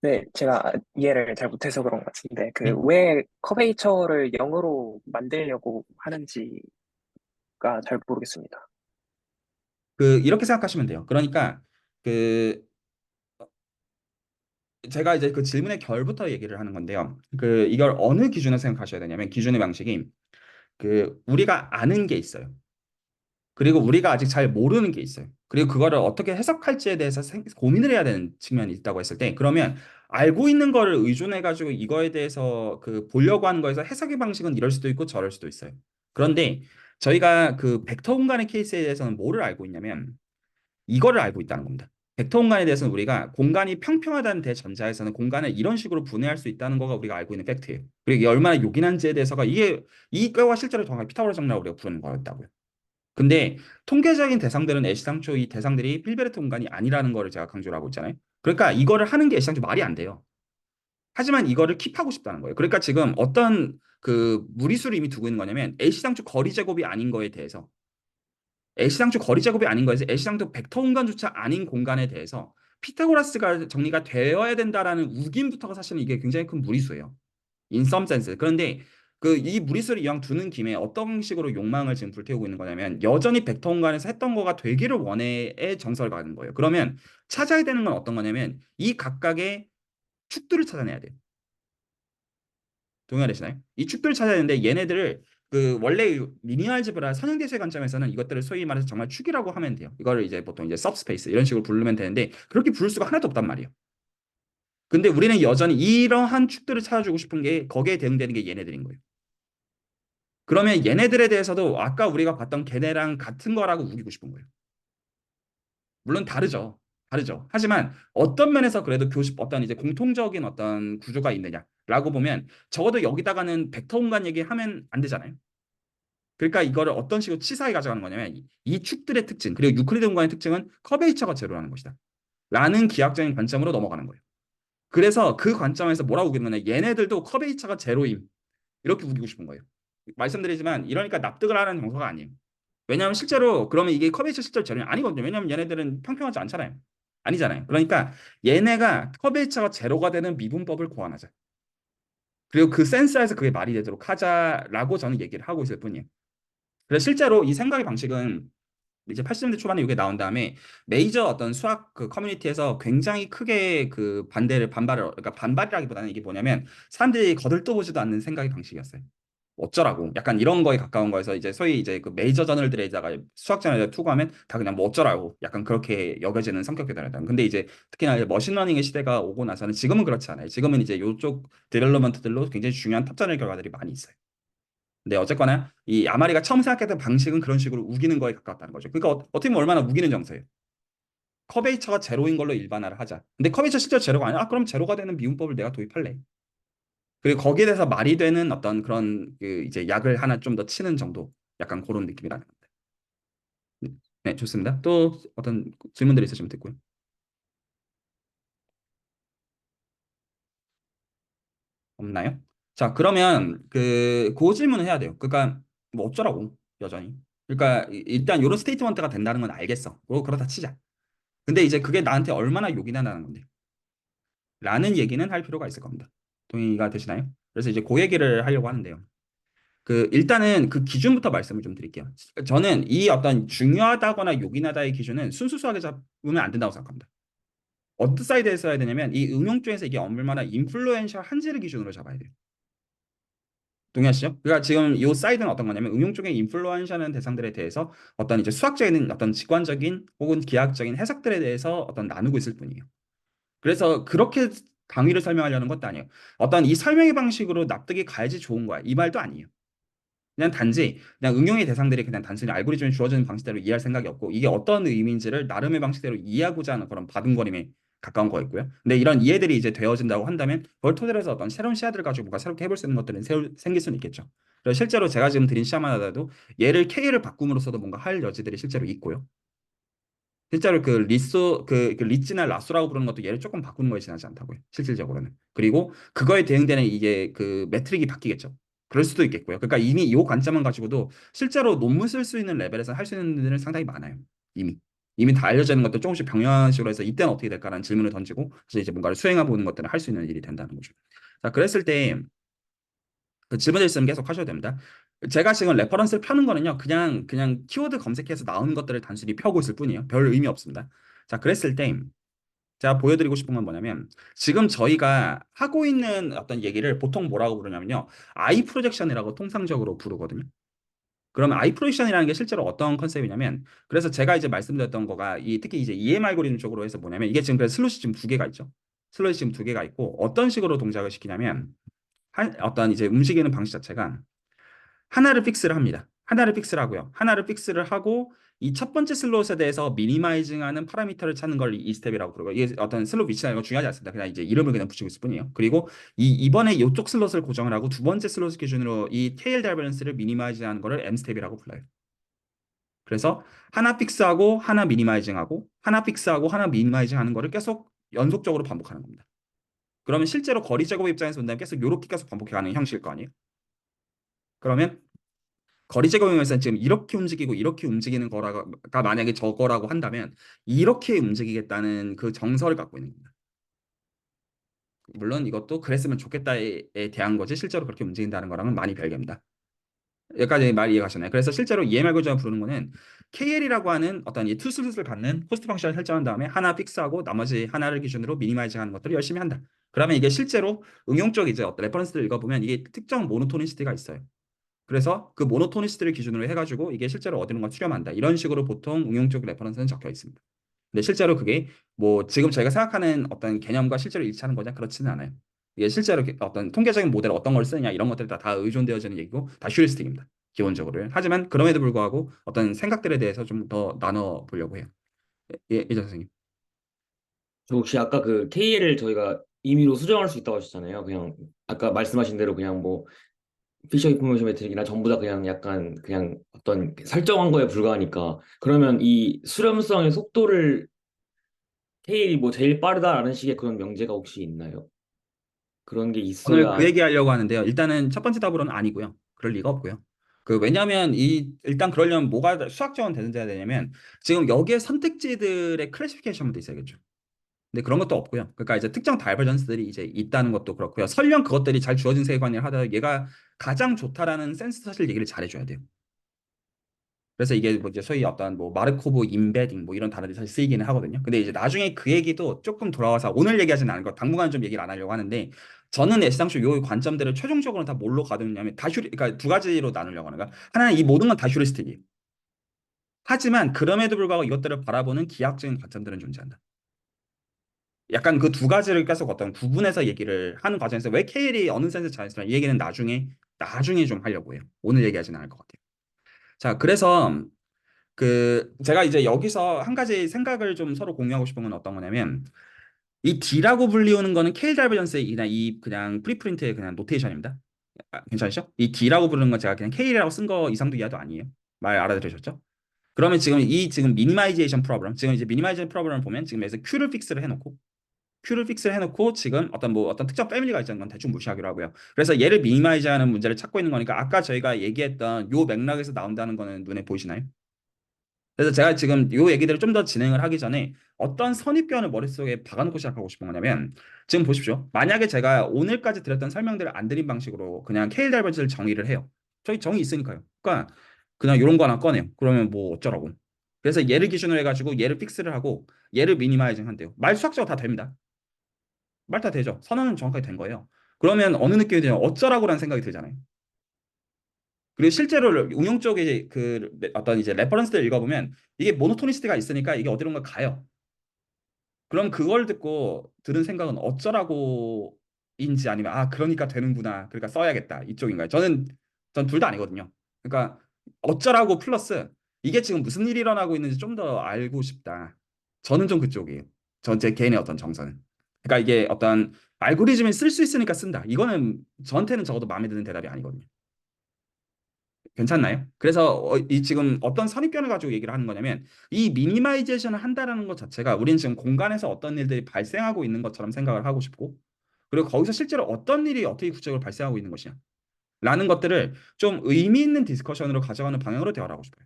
Speaker 3: 네, 제가 이해를 잘 못해서 그런 것 같은데, 그,
Speaker 1: 네.
Speaker 3: 왜 커베이처를 0으로 만들려고 하는지가 잘 모르겠습니다.
Speaker 1: 그 이렇게 생각하시면 돼요. 그러니까 그 제가 이제 그 질문의 결부터 얘기를 하는 건데요. 그 이걸 어느 기준으로 생각하셔야 되냐면 기준의 방식이 그 우리가 아는 게 있어요. 그리고 우리가 아직 잘 모르는 게 있어요. 그리고 그거를 어떻게 해석할지에 대해서 고민을 해야 되는 측면이 있다고 했을 때, 그러면 알고 있는 거를 의존해가지고 이거에 대해서 그 보려고 하는 거에서 해석의 방식은 이럴 수도 있고 저럴 수도 있어요. 그런데 저희가 그 벡터 공간의 케이스에 대해서는 뭐를 알고 있냐면 이거를 알고 있다는 겁니다. 벡터 공간에 대해서는 우리가 공간이 평평하다는 대전자에서는 공간을 이런 식으로 분해할 수 있다는 거가 우리가 알고 있는 팩트예요. 그리고 이게 얼마나 요긴한지에 대해서가 이게 이거와 실제로 정확히 피타고라스 정리라고 우리가 부르는 거였다고요. 근데 통계적인 대상들은 애시당초 이 대상들이 필베르트 공간이 아니라는 거를 제가 강조를 하고 있잖아요. 그러니까 이거를 하는 게 애시당초 말이 안 돼요. 하지만 이거를 킵하고 싶다는 거예요. 그러니까 지금 어떤 그 무리수를 이미 두고 있는 거냐면 애시당초 거리 제곱이 아닌 거에 대해서 애시당초 거리 제곱이 아닌 거에서 애시당초 벡터 공간조차 아닌 공간에 대해서 피타고라스가 정리가 되어야 된다라는 우김부터가 사실은 이게 굉장히 큰 무리수예요. In some sense. 그런데 그 이 무리수를 이왕 두는 김에 어떤 식으로 욕망을 지금 불태우고 있는 거냐면 여전히 벡터 공간에서 했던 거가 되기를 원해의 정설을 가는 거예요. 그러면 찾아야 되는 건 어떤 거냐면 이 각각의 축들을 찾아내야 돼요. 동의하시나요? 이 축들을 찾아야 되는데 얘네들을 그 원래 리니어 알제브라 선형대수의 관점에서는 이것들을 소위 말해서 정말 축이라고 하면 돼요. 이거를 이제 보통 이제 सब스페이스 이런 식으로 부르면 되는데 그렇게 부를 수가 하나도 없단 말이에요. 근데 우리는 여전히 이러한 축들을 찾아주고 싶은 게 거기에 대응되는 게 얘네들인 거예요. 그러면 얘네들에 대해서도 아까 우리가 봤던 걔네랑 같은 거라고 우기고 싶은 거예요. 물론 다르죠. 다르죠. 하지만 어떤 면에서 그래도 교십 어떤 이제 공통적인 어떤 구조가 있느냐라고 보면 적어도 여기다가는 벡터 공간 얘기하면 안 되잖아요. 그러니까 이거를 어떤 식으로 치사하게 가져가는 거냐면 이 축들의 특징 그리고 유클리드 공간의 특징은 커베이처가 제로라는 것이다. 라는 기하학적인 관점으로 넘어가는 거예요. 그래서 그 관점에서 뭐라고 우기는 거냐 얘네들도 커베이처가 제로임 이렇게 우기고 싶은 거예요. 말씀드리지만 이러니까 납득을 하는 정서가 아니에요. 왜냐하면 실제로 그러면 이게 커베이처 실제로 제로는 아니거든요. 왜냐하면 얘네들은 평평하지 않잖아요. 아니잖아요. 그러니까 얘네가 커베이처가 제로가 되는 미분법을 고안하자. 그리고 그 센스에서 그게 말이 되도록 하자라고 저는 얘기를 하고 있을 뿐이에요. 그래서 실제로 이 생각의 방식은 이제 80년대 초반에 이게 나온 다음에 메이저 어떤 수학 그 커뮤니티에서 굉장히 크게 그 반발을 그러니까 반발이라기보다는 이게 뭐냐면 사람들이 거들떠보지도 않는 생각의 방식이었어요. 어쩌라고 약간 이런 거에 가까운 거에서 이제 소위 이제 그 메이저 저널들에다가 수학 저널에 투고하면 다 그냥 뭐 어쩌라고 약간 그렇게 여겨지는 성격이 되다. 근데 이제 특히나 이제 머신러닝의 시대가 오고 나서는 지금은 그렇지 않아요. 지금은 이제 이쪽 디벨롭먼트들로 굉장히 중요한 탑저널 결과들이 많이 있어요. 근데 어쨌거나 이 아마리가 처음 생각했던 방식은 그런 식으로 우기는 거에 가깝다는 거죠. 그러니까 어떻게 보면 얼마나 우기는 정서예요. 커베이처가 제로인 걸로 일반화를 하자. 근데 커베이처 실제로 제로가 아니야. 아, 그럼 제로가 되는 미분법을 내가 도입할래. 그리고 거기에 대해서 말이 되는 어떤 그런 그 이제 약을 하나 좀 더 치는 정도. 약간 그런 느낌이라는 겁니다. 네, 좋습니다. 또 어떤 질문들이 있으시면 듣고요. 없나요? 자, 그러면 그 질문을 해야 돼요. 그러니까 뭐 어쩌라고 여전히. 그러니까 일단 이런 스테이트먼트가 된다는 건 알겠어. 뭐 그렇다 치자. 근데 이제 그게 나한테 얼마나 욕이 나는 건데. 라는 얘기는 할 필요가 있을 겁니다. 동의가 되시나요? 그래서 이제 그 얘기를 하려고 하는데요. 일단은 그 기준부터 말씀을 좀 드릴게요. 저는 이 어떤 중요하다거나 요긴하다의 기준은 순수하게 잡으면 안 된다고 생각합니다. 어떤 사이드에서 해야 되냐면 이 응용 쪽에서 이게 얼마나 인플루엔셜한지를 기준으로 잡아야 돼요. 동의하시죠? 그러니까 지금 이 사이드는 어떤 거냐면 응용 쪽에 인플루언시하는 대상들에 대해서 어떤 이제 수학적인 어떤 직관적인 혹은 기하학적인 해석들에 대해서 어떤 나누고 있을 뿐이에요. 그래서 그렇게 강의를 설명하려는 것도 아니에요. 어떤 이 설명의 방식으로 납득이 가야지 좋은 거야. 이 말도 아니에요. 그냥 단지 그냥 응용의 대상들이 그냥 단순히 알고리즘에 주어지는 방식대로 이해할 생각이 없고 이게 어떤 의미인지를 나름의 방식대로 이해하고자 하는 그런 바둥거림에 가까운 거였고요. 근데 이런 이해들이 이제 되어진다고 한다면 그걸 토대로 해서 어떤 새로운 시야들을 가지고 뭔가 새롭게 해볼 수 있는 것들은 생길 수는 있겠죠. 그래서 실제로 제가 지금 드린 시야만 하더라도 얘를 K를 바꿈으로써도 뭔가 할 여지들이 실제로 있고요. 실제로 그 리츠나 라쏘라고 부르는 것도 얘를 조금 바꾸는 거에 지나지 않다고요. 실질적으로는. 그리고 그거에 대응되는 이게 그 매트릭이 바뀌겠죠. 그럴 수도 있겠고요. 그러니까 이미 이 관점만 가지고도 실제로 논문 쓸 수 있는 레벨에서 할 수 있는 일들은 상당히 많아요. 이미. 이미 다 알려져 있는 것도 조금씩 병행식으로 해서 이때는 어떻게 될까라는 질문을 던지고 그래서 이제 뭔가를 수행해 보는 것들은 할 수 있는 일이 된다는 거죠. 자, 그랬을 때 그 질문이 있으면 계속 하셔도 됩니다. 제가 지금 레퍼런스를 펴는 거는요, 그냥 키워드 검색해서 나오는 것들을 단순히 펴고 있을 뿐이에요. 별 의미 없습니다. 자, 그랬을 때 제가 보여드리고 싶은 건 뭐냐면 지금 저희가 하고 있는 어떤 얘기를 보통 뭐라고 부르냐면요, 아이 프로젝션이라고 통상적으로 부르거든요. 그러면 아이 프로젝션이라는 게 실제로 어떤 컨셉이냐면 그래서 제가 이제 말씀드렸던 거가 특히 이제 EM 알고리즘 쪽으로 해서 뭐냐면 이게 지금 그래서 슬롯이 지금 두 개가 있죠. 슬롯이 지금 두 개가 있고 어떤 식으로 동작을 시키냐면 어떤 이제 움직이는 방식 자체가 하나를 픽스를 합니다. 하나를 픽스를 하고요. 하나를 픽스를 하고 이 첫 번째 슬롯에 대해서 미니마이징하는 파라미터를 찾는 걸 이 스텝이라고 부르고 이게 어떤 슬롯 위치나 이런 거 중요하지 않습니다. 그냥 이제 이름을 그냥 붙이고 있을 뿐이에요. 그리고 이번에 이쪽 슬롯을 고정을 하고 두 번째 슬롯 기준으로 이 테일 다이버런스를 미니마이징하는 거를 M 스텝이라고 불러요. 그래서 하나 픽스하고 하나 미니마이징하고 하나 픽스하고 하나 미니마이징하는 거를 계속 연속적으로 반복하는 겁니다. 그러면 실제로 거리 제곱 입장에서 본다면 계속 이렇게 계속 반복해가는 형식일 거 아니에요? 그러면 거리 제곱이면서 지금 이렇게 움직이고 이렇게 움직이는 거가 만약에 저거라고 한다면 이렇게 움직이겠다는 그 정설을 갖고 있는 겁니다. 물론 이것도 그랬으면 좋겠다에 대한 거지 실제로 그렇게 움직인다는 거랑은 많이 별개입니다. 여기까지 말 이해가셨나요? 그래서 실제로 EMR 교정을 부르는 거는 KL이라고 하는 어떤 이 투슬롯을 갖는 호스트 펑션을 설정한 다음에 하나 픽스하고 나머지 하나를 기준으로 미니마이징하는 것들을 열심히 한다. 그러면 이게 실제로 응용적 이제 어떤 레퍼런스를 읽어보면 이게 특정 모노토니시티가 있어요. 그래서 그 모노토니스트를 기준으로 해가지고 이게 실제로 어디론가 수렴한다. 이런 식으로 보통 응용적 레퍼런스는 적혀 있습니다. 근데 실제로 그게 뭐 지금 저희가 생각하는 어떤 개념과 실제로 일치하는 거냐 그렇지는 않아요. 이게 실제로 어떤 통계적인 모델 어떤 걸 쓰느냐 이런 것들이 다 의존되어지는 얘기고 다 휴리스틱입니다. 기본적으로요. 하지만 그럼에도 불구하고 어떤 생각들에 대해서 좀 더 나눠 보려고 해요. 이재 선생님.
Speaker 4: 저 혹시 아까 그 KL을 저희가 임의로 수정할 수 있다고 하셨잖아요. 그냥 아까 말씀하신 대로 그냥 뭐 피셔 인포메이션 매트릭이나 전부 다 그냥 약간 그냥 어떤 설정한 거에 불과하니까 그러면 이 수렴성의 속도를 KL이 뭐 제일 빠르다라는 식의 그런 명제가 혹시 있나요? 그런 게
Speaker 1: 오늘 그
Speaker 4: 있어야
Speaker 1: 얘기 하려고 하는데요. 일단은 첫 번째 답으로는 아니고요. 그럴 리가 없고요. 왜냐하면 일단 그러려면 뭐가 수학적으로 대전제가 되냐면 지금 여기에 선택지들의 클래시피케이션부터 있어야겠죠. 근데 그런 것도 없고요. 그러니까 이제 특정 다이버전스들이 이제 있다는 것도 그렇고요. 설령 그것들이 잘 주어진 세계관을 하더라도 얘가 가장 좋다라는 센스 사실 얘기를 잘해줘야 돼요. 그래서 이게 뭐 이제 소위 어떤 뭐 마르코브 임베딩 뭐 이런 단어들이 사실 쓰이기는 하거든요. 근데 이제 나중에 그 얘기도 조금 돌아와서 오늘 얘기하지는 않을 것, 당분간 좀 얘기를 안 하려고 하는데 저는 애시당초 요 관점들을 최종적으로 다 뭘로 가두냐면 그러니까 두 가지로 나누려고 하는 거야. 하나는 이 모든 건 다 휴리스틱이에요. 하지만 그럼에도 불구하고 이것들을 바라보는 기하학적인 관점들은 존재한다. 약간 그 두 가지를 계속 어떤 구분해서 얘기를 하는 과정에서 왜 KL이 어느 센스 자연스러운 이 얘기는 나중에 좀 하려고 해요. 오늘 얘기하지는 않을 것 같아요. 자, 그래서 제가 이제 여기서 한 가지 생각을 좀 서로 공유하고 싶은 건 어떤 거냐면 이 D라고 불리우는 거는 K 다이버전스의 그냥 이 그냥 프리프린트의 그냥 노테이션입니다. 괜찮으시죠? 이 D라고 부르는 건 제가 그냥 K라고 쓴 거 이상도 이하도 아니에요. 말 알아들으셨죠? 그러면 지금 미니마이제이션 프로그램 지금 이제 미니마이제이션 프로그램을 보면 지금 여기서 Q를 픽스를 해놓고 지금 어떤 특정 패밀리가 있다는 건 대충 무시하기로 하고요. 그래서 얘를 미니마이즈하는 문제를 찾고 있는 거니까 아까 저희가 얘기했던 요 맥락에서 나온다는 거는 눈에 보이시나요? 그래서 제가 지금 요 얘기들을 좀 더 진행을 하기 전에 어떤 선입견을 머릿속에 박아놓고 시작하고 싶은 거냐면 지금 보십시오. 만약에 제가 오늘까지 드렸던 설명들을 안 드린 방식으로 그냥 케일 달버즈를 정의를 해요. 저희 정의 있으니까요. 그러니까 그냥 이런 거 하나 꺼내요. 그러면 뭐 어쩌라고. 그래서 얘를 기준으로 해가지고 얘를 픽스를 하고 얘를 미니마이징 한대요. 말 수학적으로 다 됩니다. 말 다 되죠. 선언은 정확하게 된 거예요. 그러면 어느 느낌이 드냐면 어쩌라고라는 생각이 들잖아요. 그리고 실제로 응용 쪽에 어떤 이제 레퍼런스들 읽어보면 이게 모노토니스트가 있으니까 이게 어디론가 가요. 그럼 그걸 듣고 들은 생각은 어쩌라고인지 아니면 아 그러니까 되는구나 그러니까 써야겠다 이쪽인가요? 전 둘 다 아니거든요. 그러니까 어쩌라고 플러스 이게 지금 무슨 일이 일어나고 있는지 좀 더 알고 싶다. 저는 좀 그쪽이에요. 전 제 개인의 어떤 정서는. 그러니까 이게 어떤 알고리즘을 쓸 수 있으니까 쓴다. 이거는 저한테는 적어도 마음에 드는 대답이 아니거든요. 괜찮나요? 그래서 이 지금 어떤 선입견을 가지고 얘기를 하는 거냐면 이 미니마이제이션을 한다라는 것 자체가 우리는 지금 공간에서 어떤 일들이 발생하고 있는 것처럼 생각을 하고 싶고 그리고 거기서 실제로 어떤 일이 어떻게 구체적으로 발생하고 있는 것이냐 라는 것들을 좀 의미 있는 디스커션으로 가져가는 방향으로 대화를 하고 싶어요.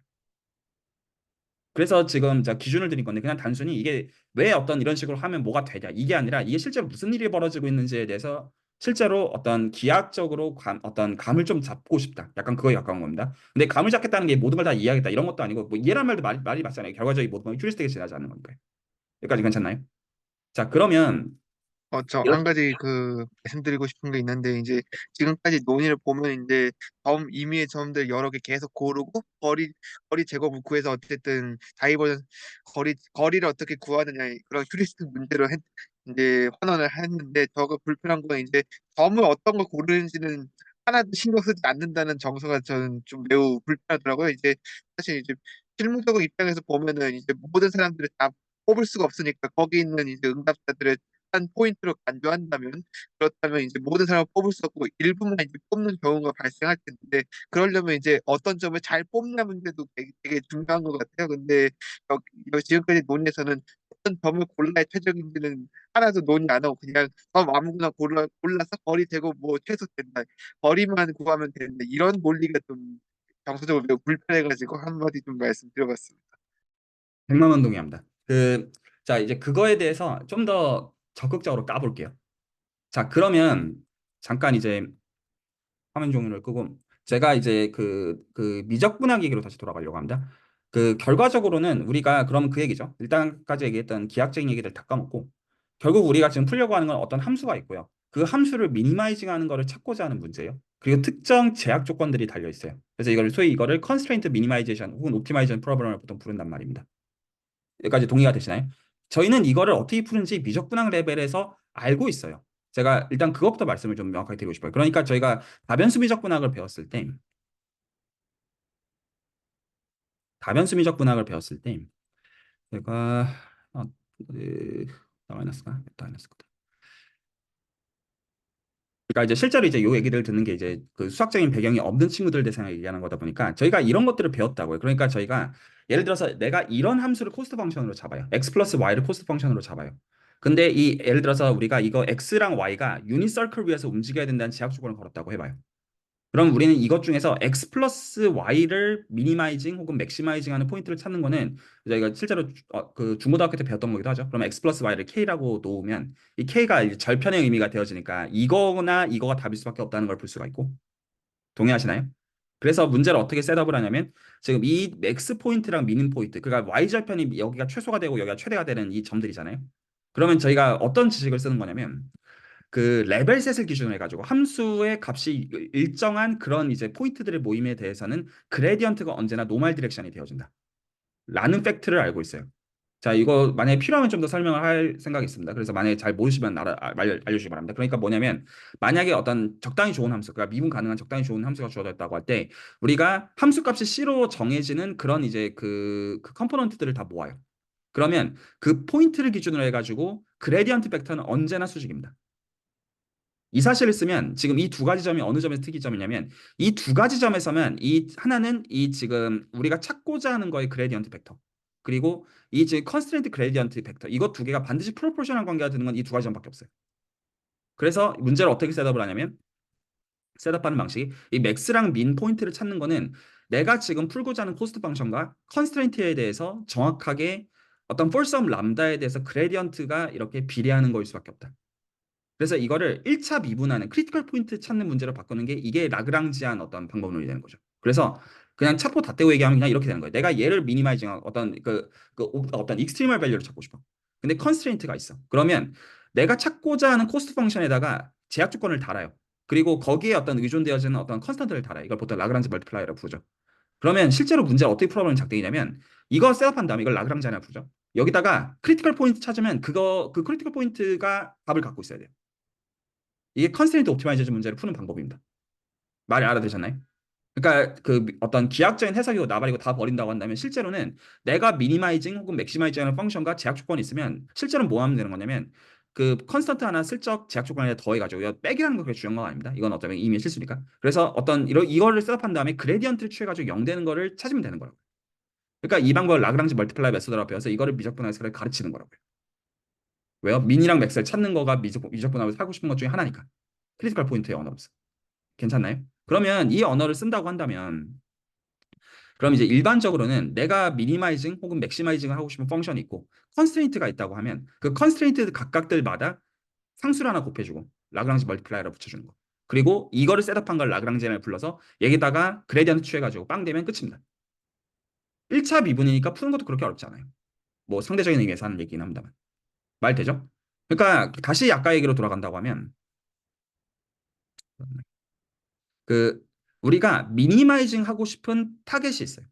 Speaker 1: 그래서 지금 제가 기준을 드린 건데 그냥 단순히 이게 왜 어떤 이런 식으로 하면 뭐가 되냐 이게 아니라 이게 실제로 무슨 일이 벌어지고 있는지에 대해서 실제로 어떤 기하학적으로 어떤 감을 좀 잡고 싶다. 약간 그거에 가까운 겁니다. 근데 감을 잡겠다는 게 모든 걸 다 이해하겠다 이런 것도 아니고 뭐 이해란 말도 말이 맞잖아요. 결과적인 모든 건 휴리스틱에 지나지 않는 거니까요. 여기까지 괜찮나요? 자 그러면
Speaker 5: 저
Speaker 1: 이런
Speaker 5: 한 가지 말씀드리고 싶은 게 있는데, 이제 지금까지 논의를 보면 이제 임의의 점들 여러 개 계속 고르고 거리 제곱을 구해서 어쨌든 다이버전 거리를 어떻게 구하느냐 그런 휴리스틱 문제로 이제 환원을 했는데, 저거 불편한 건 이제 점을 어떤 걸 고르는지는 하나도 신경 쓰지 않는다는 정서가 저는 좀 매우 불편하더라고요. 이제 사실 이제 실무적인 입장에서 보면은 이제 모든 사람들을 다 뽑을 수가 없으니까 거기 있는 이제 응답자들의 한 포인트로 간주한다면, 그렇다면 이제 모든 사람을 뽑을 수 없고 일부만 이제 뽑는 경우가 발생할 텐데, 그러려면 이제 어떤 점을 잘 뽑냐 문제도 되게 중요한 것 같아요. 근데 지금까지 논의에서는 어떤 점을 골라야 최적인지는 하나도 논의 안 하고 그냥 아무거나 골라서 거리 되고 뭐 최소 된다, 거리만 구하면 되는데, 이런 논리가 좀 정서적으로 매우 불편해가지고 한마디 좀 말씀드려봤습니다.
Speaker 1: 100만 원 동의합니다. 자 이제 그거에 대해서 좀 더 적극적으로 까볼게요. 자 그러면 잠깐 이제 화면 종료를 끄고 제가 이제 미적분학 얘기로 다시 돌아가려고 합니다. 결과적으로는 우리가 그럼 그 얘기죠. 일단까지 얘기했던 기하학적인 얘기들 다 까먹고 결국 우리가 지금 풀려고 하는 건 어떤 함수가 있고요. 그 함수를 미니마이징 하는 거를 찾고자 하는 문제예요. 그리고 특정 제약 조건들이 달려 있어요. 그래서 소위 이거를 컨스트레인트 미니마이제이션 혹은 옵티마이제이션 프로그램을 보통 부른단 말입니다. 여기까지 동의가 되시나요? 저희는 이거를 어떻게 푸는지 미적분학 레벨에서 알고 있어요. 제가 일단 그것부터 말씀을 좀 명확하게 드리고 싶어요. 그러니까 저희가 다변수 미적분학을 배웠을 때 제가 마이너스가 마이너스거든. 그러니까 이제 실제로 이제 요 얘기를 듣는 게 이제 그 수학적인 배경이 없는 친구들 대상을 얘기하는 거다 보니까 저희가 이런 것들을 배웠다고요. 그러니까 저희가 예를 들어서 내가 이런 함수를 코스트 펑션으로 잡아요. x 플러스 y를 코스트 펑션으로 잡아요. 근데 이 예를 들어서 우리가 이거 x랑 y가 유닛 서클 위에서 움직여야 된다는 제약 조건을 걸었다고 해봐요. 그럼 우리는 이것 중에서 x 플러스 y를 미니마이징 혹은 맥시마이징하는 포인트를 찾는 거는 저희가 실제로 중고등학교 때 배웠던 거기도 하죠. 그러면 x 플러스 y를 k라고 놓으면 이 k가 이제 절편의 의미가 되어지니까 이거나 이거가 답일 수밖에 없다는 걸 볼 수가 있고 동의하시나요? 그래서 문제를 어떻게 셋업을 하냐면 지금 이 x 포인트랑 미는 포인트 그러니까 y 절편이 여기가 최소가 되고 여기가 최대가 되는 이 점들이잖아요. 그러면 저희가 어떤 지식을 쓰는 거냐면 레벨셋을 기준으로 해가지고 함수의 값이 일정한 그런 이제 포인트들의 모임에 대해서는 그레디언트가 언제나 노멀 디렉션이 되어준다. 라는 팩트를 알고 있어요. 자, 이거 만약에 필요하면 좀 더 설명을 할 생각이 있습니다. 그래서 만약에 잘 모르시면 알려주시기 바랍니다. 그러니까 뭐냐면 만약에 어떤 적당히 좋은 함수, 그러니까 미분 가능한 적당히 좋은 함수가 주어졌다고 할 때 우리가 함수 값이 C로 정해지는 그런 이제 그 컴포넌트들을 다 모아요. 그러면 그 포인트를 기준으로 해가지고 그레디언트 벡터는 언제나 수직입니다. 이 사실을 쓰면 지금 이 두 가지 점이 어느 점에서 특이점이냐면 이 두 가지 점에서만 이 하나는 이 지금 우리가 찾고자 하는 거의 그레디언트 벡터 그리고 이 지금 컨스트레인트 그레디언트 벡터 이것 두 개가 반드시 프로포셔널 관계가 되는 건 이 두 가지 점밖에 없어요. 그래서 문제를 어떻게 셋업을 하냐면 셋업하는 방식이 이 맥스랑 민 포인트를 찾는 거는 내가 지금 풀고자 하는 코스트 펑션과 컨스트레인트에 대해서 정확하게 어떤 폴섬 람다에 대해서 그레디언트가 이렇게 비례하는 거일 수밖에 없다. 그래서 이거를 1차 미분하는 크리티컬 포인트 찾는 문제로 바꾸는 게 이게 라그랑지안 어떤 방법론이 되는 거죠. 그래서 그냥 차포 다 떼고 얘기하면 그냥 이렇게 되는 거예요. 내가 얘를 미니마이징한 어떤 어떤 익스트리멀 밸류를 찾고 싶어. 근데 컨스트레인트가 있어. 그러면 내가 찾고자 하는 코스트 펑션에다가 제약 조건을 달아요. 그리고 거기에 어떤 의존되어지는 어떤 컨스턴트를 달아요. 이걸 보통 라그랑지 멀티플라이어라고 부르죠. 그러면 실제로 문제를 어떻게 풀어보는 작동이냐면 이거 셋업한 다음에 이걸 라그랑지안이라고 부르죠. 여기다가 크리티컬 포인트 찾으면 그 크리티컬 포인트가 답을 갖고 있어야 돼요. 이게 컨스트레인트 옵티마이제이션 문제를 푸는 방법입니다. 말이 알아들으셨나요? 그러니까 그 어떤 기하학적인 해석이고 나발이고 다 버린다고 한다면 실제로는 내가 미니마이징 혹은 맥시마이징하는 펑션과 제약 조건이 있으면 실제로는 뭐 하면 되는 거냐면 그 컨스턴트 하나 슬쩍 제약 조건에 더해가지고 이거 빼기라는 거 그렇게 중요한 건 아닙니다. 이건 어쩌면 이미 실수니까. 그래서 어떤 이거를 셋업한 다음에 그레디언트를 취해가지고 0 되는 거를 찾으면 되는 거라고요. 그러니까 이 방법을 라그랑지 멀티플라이 메소드라고 배워서 이거를 미적분학에서 가르치는 거라고요. 왜요? 민이랑 맥스를 찾는 거가 미적분학을 하고 싶은 것 중에 하나니까. 크리티컬 포인트의 언어로서. 괜찮나요? 그러면 이 언어를 쓴다고 한다면 그럼 이제 일반적으로는 내가 미니마이징 혹은 맥시마이징을 하고 싶은 펑션이 있고 컨스트레인트가 있다고 하면 그 컨스트레인트 각각들마다 상수를 하나 곱해주고 라그랑지 멀티플라이어를 붙여주는 거. 그리고 이거를 셋업한 걸 라그랑지안을 불러서 여기다가 그레디언트 취해가지고 빵 되면 끝입니다. 1차 미분이니까 푸는 것도 그렇게 어렵지 않아요. 뭐 상대적인 의미에서 하는 얘기긴 합니다만. 말 되죠? 그러니까 다시 아까 얘기로 돌아간다고 하면 그 우리가 미니마이징 하고 싶은 타겟이 있어요.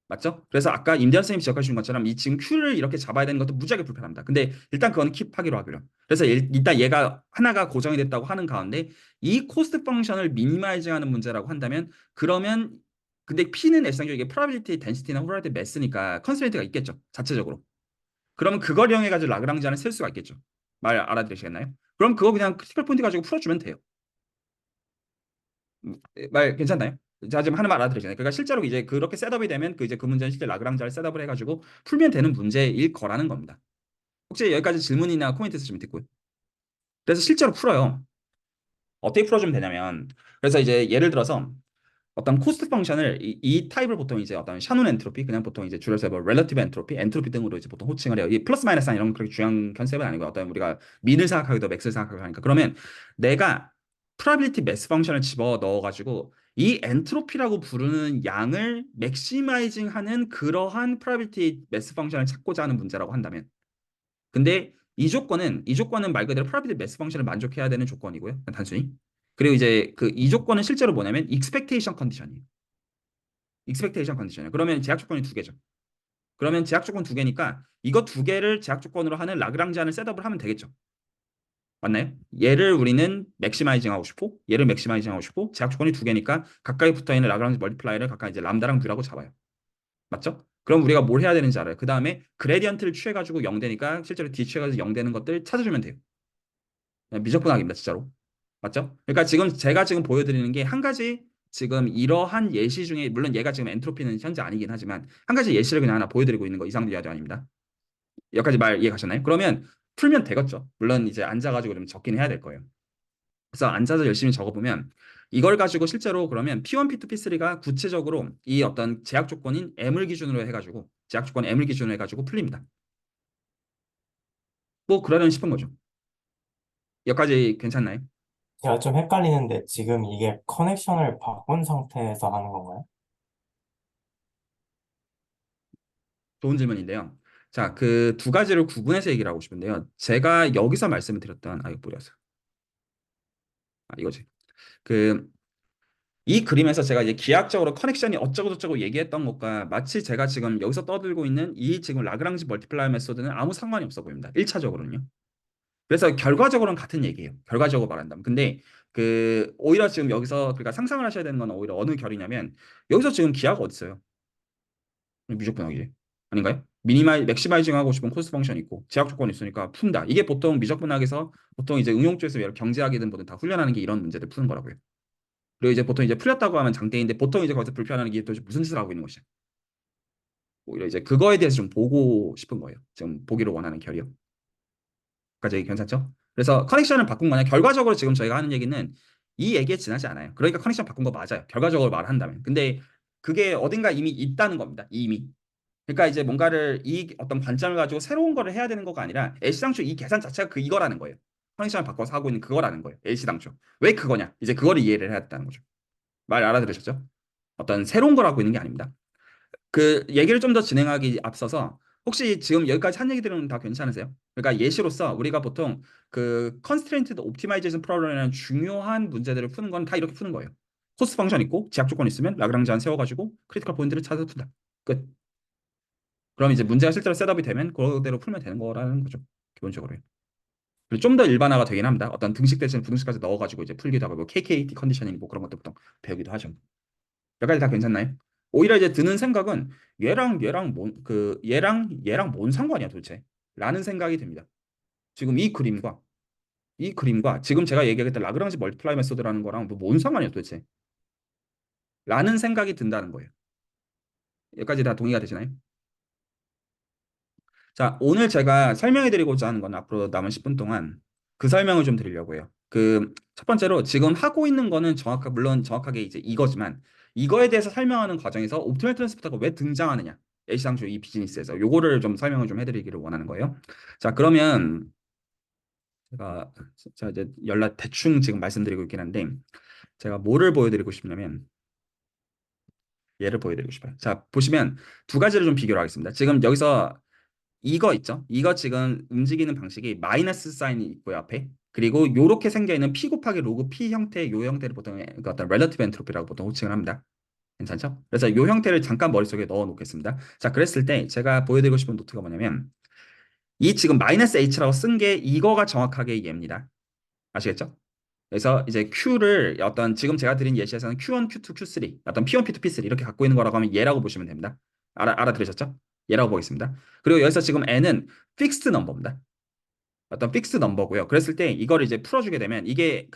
Speaker 1: 맞죠? 그래서 아까 임대현 선생님이 지적해 주신 것처럼 이 지금 Q를 이렇게 잡아야 되는 것도 무지하게 불편합니다. 근데 일단 그거는 킵하기로 하기로. 그래서 일단 얘가 하나가 고정이 됐다고 하는 가운데 이 코스트 펑션을 미니마이징하는 문제라고 한다면 그러면 근데 P는 일상적으로 이게 프로바빌리티 덴시티나 호라이티 매스니까 컨스트레인트가 있겠죠. 자체적으로. 그러면 그걸 이용해 가지고 라그랑지안을 쓸 수가 있겠죠. 말 알아들으시겠나요? 그럼 그거 그냥 크리티컬 포인트 가지고 풀어주면 돼요. 말 괜찮나요? 제가 지금 하는 말 알아들으시나요? 그러니까 실제로 이제 그렇게 셋업이 되면 그 이제 그 문제는 실제 라그랑자를 셋업을 해가지고 풀면 되는 문제일 거라는 겁니다. 혹시 여기까지 질문이나 코멘트 있으시면 듣고요. 그래서 실제로 풀어요. 어떻게 풀어주면 되냐면 그래서 이제 예를 들어서 어떤 코스트 펑션을 이 타입을 보통 이제 어떤 샤논 엔트로피 그냥 보통 이제 줄여서 뭐 렐러티브 엔트로피, 엔트로피 등으로 이제 보통 호칭을 해요. 이 플러스 마이너스 이런 그렇게 중요한 컨셉은 아니고 어떤 우리가 민을 생각하기도 맥스를 생각하기도 하니까 그러면 내가 프로바빌리티 매스 펑션을 집어 넣어가지고 이 엔트로피라고 부르는 양을 맥시마이징하는 그러한 프로바빌리티 매스 펑션을 찾고자 하는 문제라고 한다면 근데 이 조건은 말 그대로 프로바빌리티 매스 펑션을 만족해야 되는 조건이고요. 단순히 그리고 이제 그 이 조건은 실제로 뭐냐면 익스펙테이션 컨디션이에요. 익스펙테이션 컨디션이에요. 그러면 제약 조건이 두 개죠. 그러면 제약 조건 두 개니까 이거 두 개를 제약 조건으로 하는 라그랑지안을 셋업을 하면 되겠죠. 맞나요? 얘를 우리는 맥시마이징 하고 싶고 얘를 맥시마이징 하고 싶고 제약 조건이 두 개니까 가까이 붙어 있는 라그랑지 멀티플라이를 각각 이제 람다랑 뷰라고 잡아요. 맞죠? 그럼 우리가 뭘 해야 되는지 알아요. 그 다음에 그레디언트를 취해가지고 0 되니까 실제로 D 취해가지고 0 되는 것들 찾아주면 돼요. 미적분학입니다, 진짜로. 맞죠? 그러니까 제가 지금 보여드리는 게 한 가지 지금 이러한 예시 중에 물론 얘가 지금 엔트로피는 현재 아니긴 하지만 한 가지 예시를 그냥 하나 보여드리고 있는 거 이상도 이하도 아닙니다. 여기까지 말 이해 가셨나요? 그러면 풀면 되겠죠. 물론 이제 앉아가지고 좀 적긴 해야 될 거예요. 그래서 앉아서 열심히 적어보면 이걸 가지고 실제로 그러면 P1, P2, P3가 구체적으로 이 어떤 제약 조건인 M을 기준으로 해가지고 제약 조건 M을 기준으로 해가지고 풀립니다. 뭐 그러려니 싶은 거죠. 여기까지 괜찮나요?
Speaker 2: 제가 좀 헷갈리는데 지금 이게 커넥션을 바꾼 상태에서 하는 건가요?
Speaker 1: 좋은 질문인데요. 자, 그 두 가지를 구분해서 얘기를 하고 싶은데요. 제가 여기서 말씀을 드렸던 이거 뭐였어? 이거지. 그 이 그림에서 제가 이제 기하학적으로 커넥션이 어쩌고저쩌고 얘기했던 것과 마치 제가 지금 여기서 떠들고 있는 이 지금 라그랑지 멀티플라이어 메소드는 아무 상관이 없어 보입니다. 1차적으로는요. 그래서 결과적으로는 같은 얘기예요. 결과적으로 말한다면. 근데 그 오히려 지금 여기서 그러니까 상상을 하셔야 되는 건 오히려 어느 결이냐면 여기서 지금 기하가 어디 있어요? 미적분학이지. 아닌가요? 맥시마이징 하고 싶은 코스트 펑션 있고 제약 조건이 있으니까 푼다. 이게 보통 미적분학에서 보통 이제 응용 쪽에서 여러 경제학이든 뭐든 다 훈련하는 게 이런 문제들 푸는 거라고요. 그리고 이제 보통 이제 풀렸다고 하면 장대인데 보통 이제 거기서 불편하는 게 도대체 무슨 짓을 하고 있는 것이야. 오히려 이제 그거에 대해서 좀 보고 싶은 거예요. 지금 보기를 원하는 결이요. 까지 괜찮죠? 그래서 커넥션을 바꾼 거냐? 결과적으로 지금 저희가 하는 얘기는 이 얘기에 지나지 않아요. 그러니까 커넥션 바꾼 거 맞아요. 결과적으로 말한다면. 근데 그게 어딘가 이미 있다는 겁니다. 이미. 그러니까 이제 뭔가를 이 어떤 관점을 가지고 새로운 거를 해야 되는 거가 아니라 LC당초 이 계산 자체가 그 이거라는 거예요. 커넥션을 바꿔서 하고 있는 그거라는 거예요. LC당초. 왜 그거냐? 이제 그거를 이해를 해야 된다는 거죠. 말 알아들으셨죠? 어떤 새로운 걸 하고 있는 게 아닙니다. 그 얘기를 좀 더 진행하기 앞서서 혹시 지금 여기까지 한 얘기들은 다 괜찮으세요? 그러니까 예시로서 우리가 보통 그 컨스트레인트 옵티마이제이션 프로그램이라는 중요한 문제들을 푸는 건 다 이렇게 푸는 거예요. 코스트 펑션 있고 제약 조건 있으면 라그랑지안 세워가지고 크리티컬 포인트를 찾아서 푼다. 끝. 그럼 이제 문제가 실제로 셋업이 되면 그대로 풀면 되는 거라는 거죠. 기본적으로. 그리고 좀 더 일반화가 되긴 합니다. 어떤 등식 대신 부등식까지 넣어가지고 이제 풀기도 하고 뭐 KKT 컨디셔닝 뭐 그런 것도 보통 배우기도 하죠. 여기까지 다 괜찮나요? 오히려 이제 드는 생각은 얘랑 뭔 상관이야 도대체? 라는 생각이 듭니다. 지금 이 그림과 지금 제가 얘기했던 라그랑지 멀티플라이 메소드라는 거랑 뭐뭔 상관이야 도대체? 라는 생각이 든다는 거예요. 여기까지 다 동의가 되시나요? 자, 오늘 제가 설명해 드리고자 하는 건 앞으로 남은 10분 동안 그 설명을 좀 드리려고 해요. 그 첫 번째로 지금 하고 있는 거는 물론 정확하게 이제 이거지만 이거에 대해서 설명하는 과정에서 옵티멀 트랜스포터가 왜 등장하느냐. H상조 이 비즈니스에서 요거를 좀 설명을 좀 해드리기를 원하는 거예요. 자, 그러면 제가 이제 연락 대충 지금 말씀드리고 있긴 한데 제가 뭐를 보여드리고 싶냐면 얘를 보여드리고 싶어요. 자, 보시면 두 가지를 좀 비교를 하겠습니다. 지금 여기서 이거 있죠? 이거 지금 움직이는 방식이 마이너스 사인이 있고요, 앞에. 그리고 요렇게 생겨 있는 P 곱하기 로그 P 형태의 요 형태를 보통 그 어떤 렐러티브 엔트로피라고 보통 호칭을 합니다. 괜찮죠? 그래서 요 형태를 잠깐 머릿속에 넣어 놓겠습니다. 자, 그랬을 때 제가 보여드리고 싶은 노트가 뭐냐면 이 지금 마이너스 H라고 쓴 게 이거가 정확하게 얘입니다. 아시겠죠? 그래서 이제 Q를 어떤 지금 제가 드린 예시에서는 Q1, Q2, Q3 어떤 P1, P2, P3 이렇게 갖고 있는 거라고 하면 얘라고 보시면 됩니다. 알아들으셨죠? 얘라고 보겠습니다. 그리고 여기서 지금 N은 픽스드 넘버입니다. 어떤 픽스드 넘버고요. 그랬을 때 이걸 이제 풀어주게 되면 이게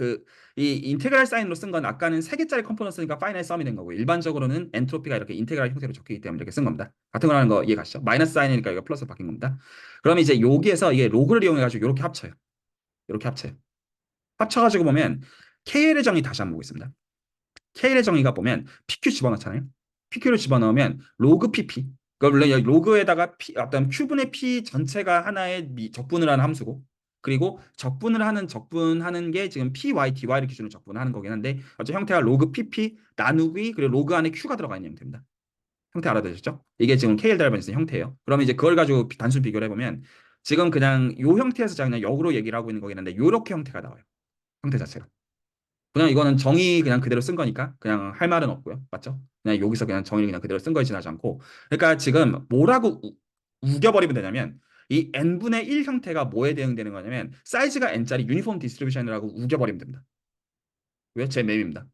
Speaker 1: 이 인테그랄 사인으로 쓴 건 아까는 3개짜리 컴포넌트니까 파이널 썸이 된 거고 일반적으로는 엔트로피가 이렇게 인테그랄 형태로 적혀있기 때문에 이렇게 쓴 겁니다. 같은 걸 하는 거 이해 가시죠? 마이너스 사인이니까 이거 플러스로 바뀐 겁니다. 그러면 이제 여기에서 이게 로그를 이용해가지고 이렇게 합쳐요. 이렇게 합쳐요. 합쳐가지고 보면 KL의 정의 다시 한번 보겠습니다. K의 정의가 보면 PQ 집어넣잖아요. PQ를 집어넣으면 로그 PP. 그러니까 물론 여기 로그에다가 어떤 Q분의 P 전체가 하나의 적분을 하는 함수고 그리고 적분하는 게 지금 PY, DY를 기준으로 적분하는 거긴 한데 어차피 형태가 로그 PP 나누기 그리고 로그 안에 Q가 들어가 있는 형태입니다. 형태 알아들으셨죠? 이게 지금 KL 닮아있는 형태예요. 그러면 이제 그걸 가지고 단순 비교를 해보면 지금 그냥 요 형태에서 제가 그냥 역으로 얘기를 하고 있는 거긴 한데 요렇게 형태가 나와요. 형태 자체가. 그냥 이거는 정의 그냥 그대로 쓴 거니까 그냥 할 말은 없고요. 맞죠? 그냥 여기서 그냥 정의를 그냥 그대로 쓴 거에 지나지 않고 그러니까 지금 뭐라고 우겨버리면 되냐면 이 n분의 1 형태가 뭐에 대응되는 거냐면 사이즈가 n짜리 유니폼 디스트리뷰션이라고 우겨버리면 됩니다. 왜? 제 맵입니다.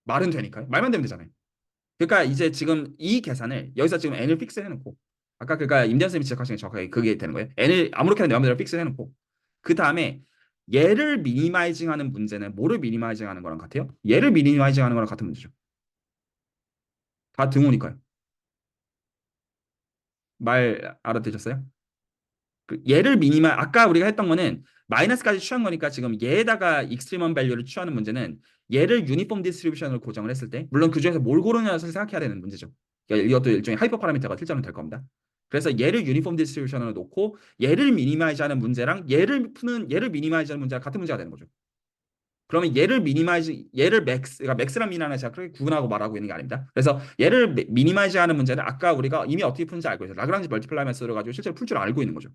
Speaker 1: 말은 되니까요. 말만 되면 되잖아요. 그러니까 이제 지금 이 계산을 여기서 지금 n을 픽스 해놓고 아까 그러니까 임대현 쌤이 지적하신 게 정확하게 그게 되는 거예요. n을 아무렇게나 내 마음대로 픽스 해놓고 그 다음에 얘를 미니마이징하는 문제는 뭐를 미니마이징하는 거랑 같아요? 얘를 미니마이징하는 거랑 같은 문제죠. 다 등호니까요. 말 알아들으셨어요? 얘를 아까 우리가 했던 거는 마이너스까지 취한 거니까 지금 얘에다가 익스트리먼 밸류를 취하는 문제는 얘를 유니폼 디스트리뷰션으로 고정을 했을 때 물론 그 중에서 뭘 고르냐를 생각해야 되는 문제죠. 그러니까 이것도 일종의 하이퍼 파라미터가 필자는 될 겁니다. 그래서 얘를 유니폼 디스트리뷰션으로 놓고 얘를 미니마이즈하는 문제랑 얘를 미니마이즈하는 문제가 같은 문제가 되는 거죠. 그러면 얘를 그러니까 맥스랑 미니는 제가 그렇게 구분하고 말하고 있는 게 아닙니다. 그래서 얘를 미니마이즈하는 문제는 아까 우리가 이미 어떻게 푸는지 알고 있어요. 라그랑지 멀티플라이 메소드를 가지고 실제로 풀 줄 알고 있는 거죠.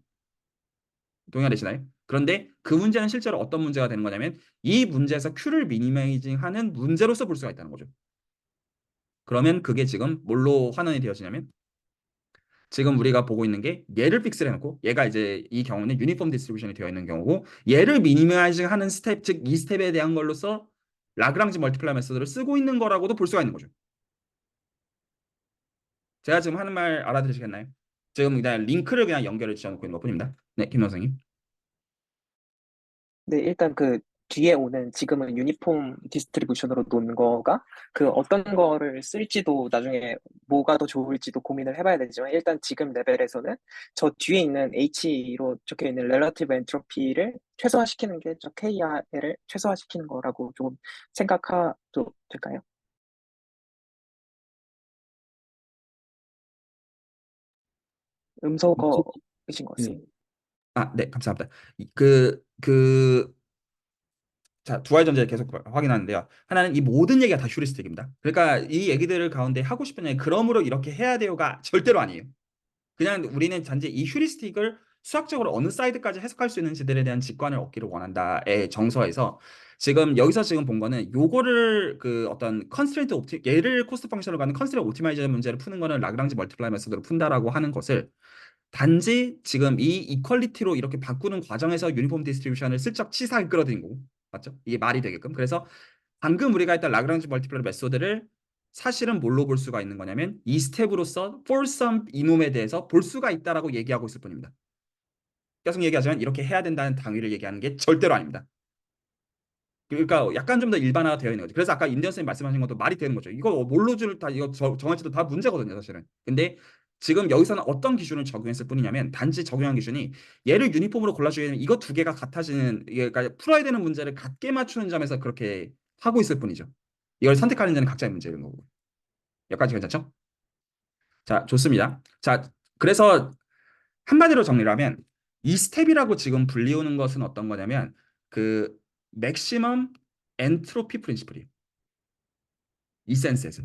Speaker 1: 동의하시나요? 그런데 그 문제는 실제로 어떤 문제가 되는 거냐면 이 문제에서 Q를 미니마이징하는 문제로서 볼 수가 있다는 거죠. 그러면 그게 지금 뭘로 환원이 되어지냐면 지금 우리가 보고 있는 게 얘를 픽스를 해놓고 얘가 이제 이 경우는 유니폼 디스트리뷰션이 되어 있는 경우고 얘를 미니마이징 하는 스텝, 즉 이 스텝에 대한 걸로서 라그랑지 멀티플라이 메소드를 쓰고 있는 거라고도 볼 수가 있는 거죠. 제가 지금 하는 말 알아들으시겠나요? 지금 그냥 링크를 그냥 연결을 지어놓고 있는 것뿐입니다. 네, 김 선생님.
Speaker 3: 네, 일단 그 뒤에 오는 지금은 유니폼 디스트리뷰션으로 놓는 거가 그 어떤 거를 쓸지도 나중에 뭐가 더 좋을지도 고민을 해봐야 되지만 일단 지금 레벨에서는 저 뒤에 있는 H로 적혀 있는 렐러티브 엔트로피를 최소화시키는 게 저 KR을 최소화시키는 거라고 조금 생각해도 될까요? 음소거이신 것
Speaker 4: 네.
Speaker 3: 같습니다.
Speaker 1: 아, 네, 감사합니다. 그 자, 두 가지 전제 계속 확인하는데요. 하나는 이 모든 얘기가 다 휴리스틱입니다. 그러니까 이 얘기들을 가운데 하고 싶은 얘기, 그러므로 이렇게 해야 돼요가 절대로 아니에요. 그냥 우리는 단지 이 휴리스틱을 수학적으로 어느 사이드까지 해석할 수 있는지들에 대한 직관을 얻기를 원한다의 정서에서 지금 여기서 지금 본 거는 요거를 그 어떤 컨스트레인트 옵티 얘를 코스트 펑션으로 가는 컨스트레인트 옵티마이저 문제를 푸는 거는 라그랑지 멀티플라이 메소드로 푼다라고 하는 것을 단지 지금 이 이퀄리티로 이렇게 바꾸는 과정에서 유니폼 디스트리뷰션을 슬쩍 치사하게 끌어들인 거고 맞죠? 이게 말이 되게끔. 그래서 방금 우리가 했던 라그랑지 멀티플라이 메소드를 사실은 뭘로 볼 수가 있는 거냐면 이 스텝으로서 for some 이놈에 대해서 볼 수가 있다라고 얘기하고 있을 뿐입니다. 계속 얘기하지만 이렇게 해야 된다는 당위를 얘기하는 게 절대로 아닙니다. 그러니까 약간 좀 더 일반화가 되어 있는 거죠. 그래서 아까 임대현 선생님 말씀하신 것도 말이 되는 거죠. 이거 뭘로 줄 다 이거 정할지도 다 문제거든요, 사실은. 근데 지금 여기서는 어떤 기준을 적용했을 뿐이냐면 단지 적용한 기준이 얘를 유니폼으로 골라주게 되면 이거 두 개가 같아지는 그러니까 풀어야 되는 문제를 같게 맞추는 점에서 그렇게 하고 있을 뿐이죠. 이걸 선택하는 데는 각자의 문제인 거고. 여기까지 괜찮죠? 자, 좋습니다. 자, 그래서 한마디로 정리를 하면 이 스텝이라고 지금 불리우는 것은 어떤 거냐면 그 맥시멈 엔트로피 프린시플이에요. 이 센스에서.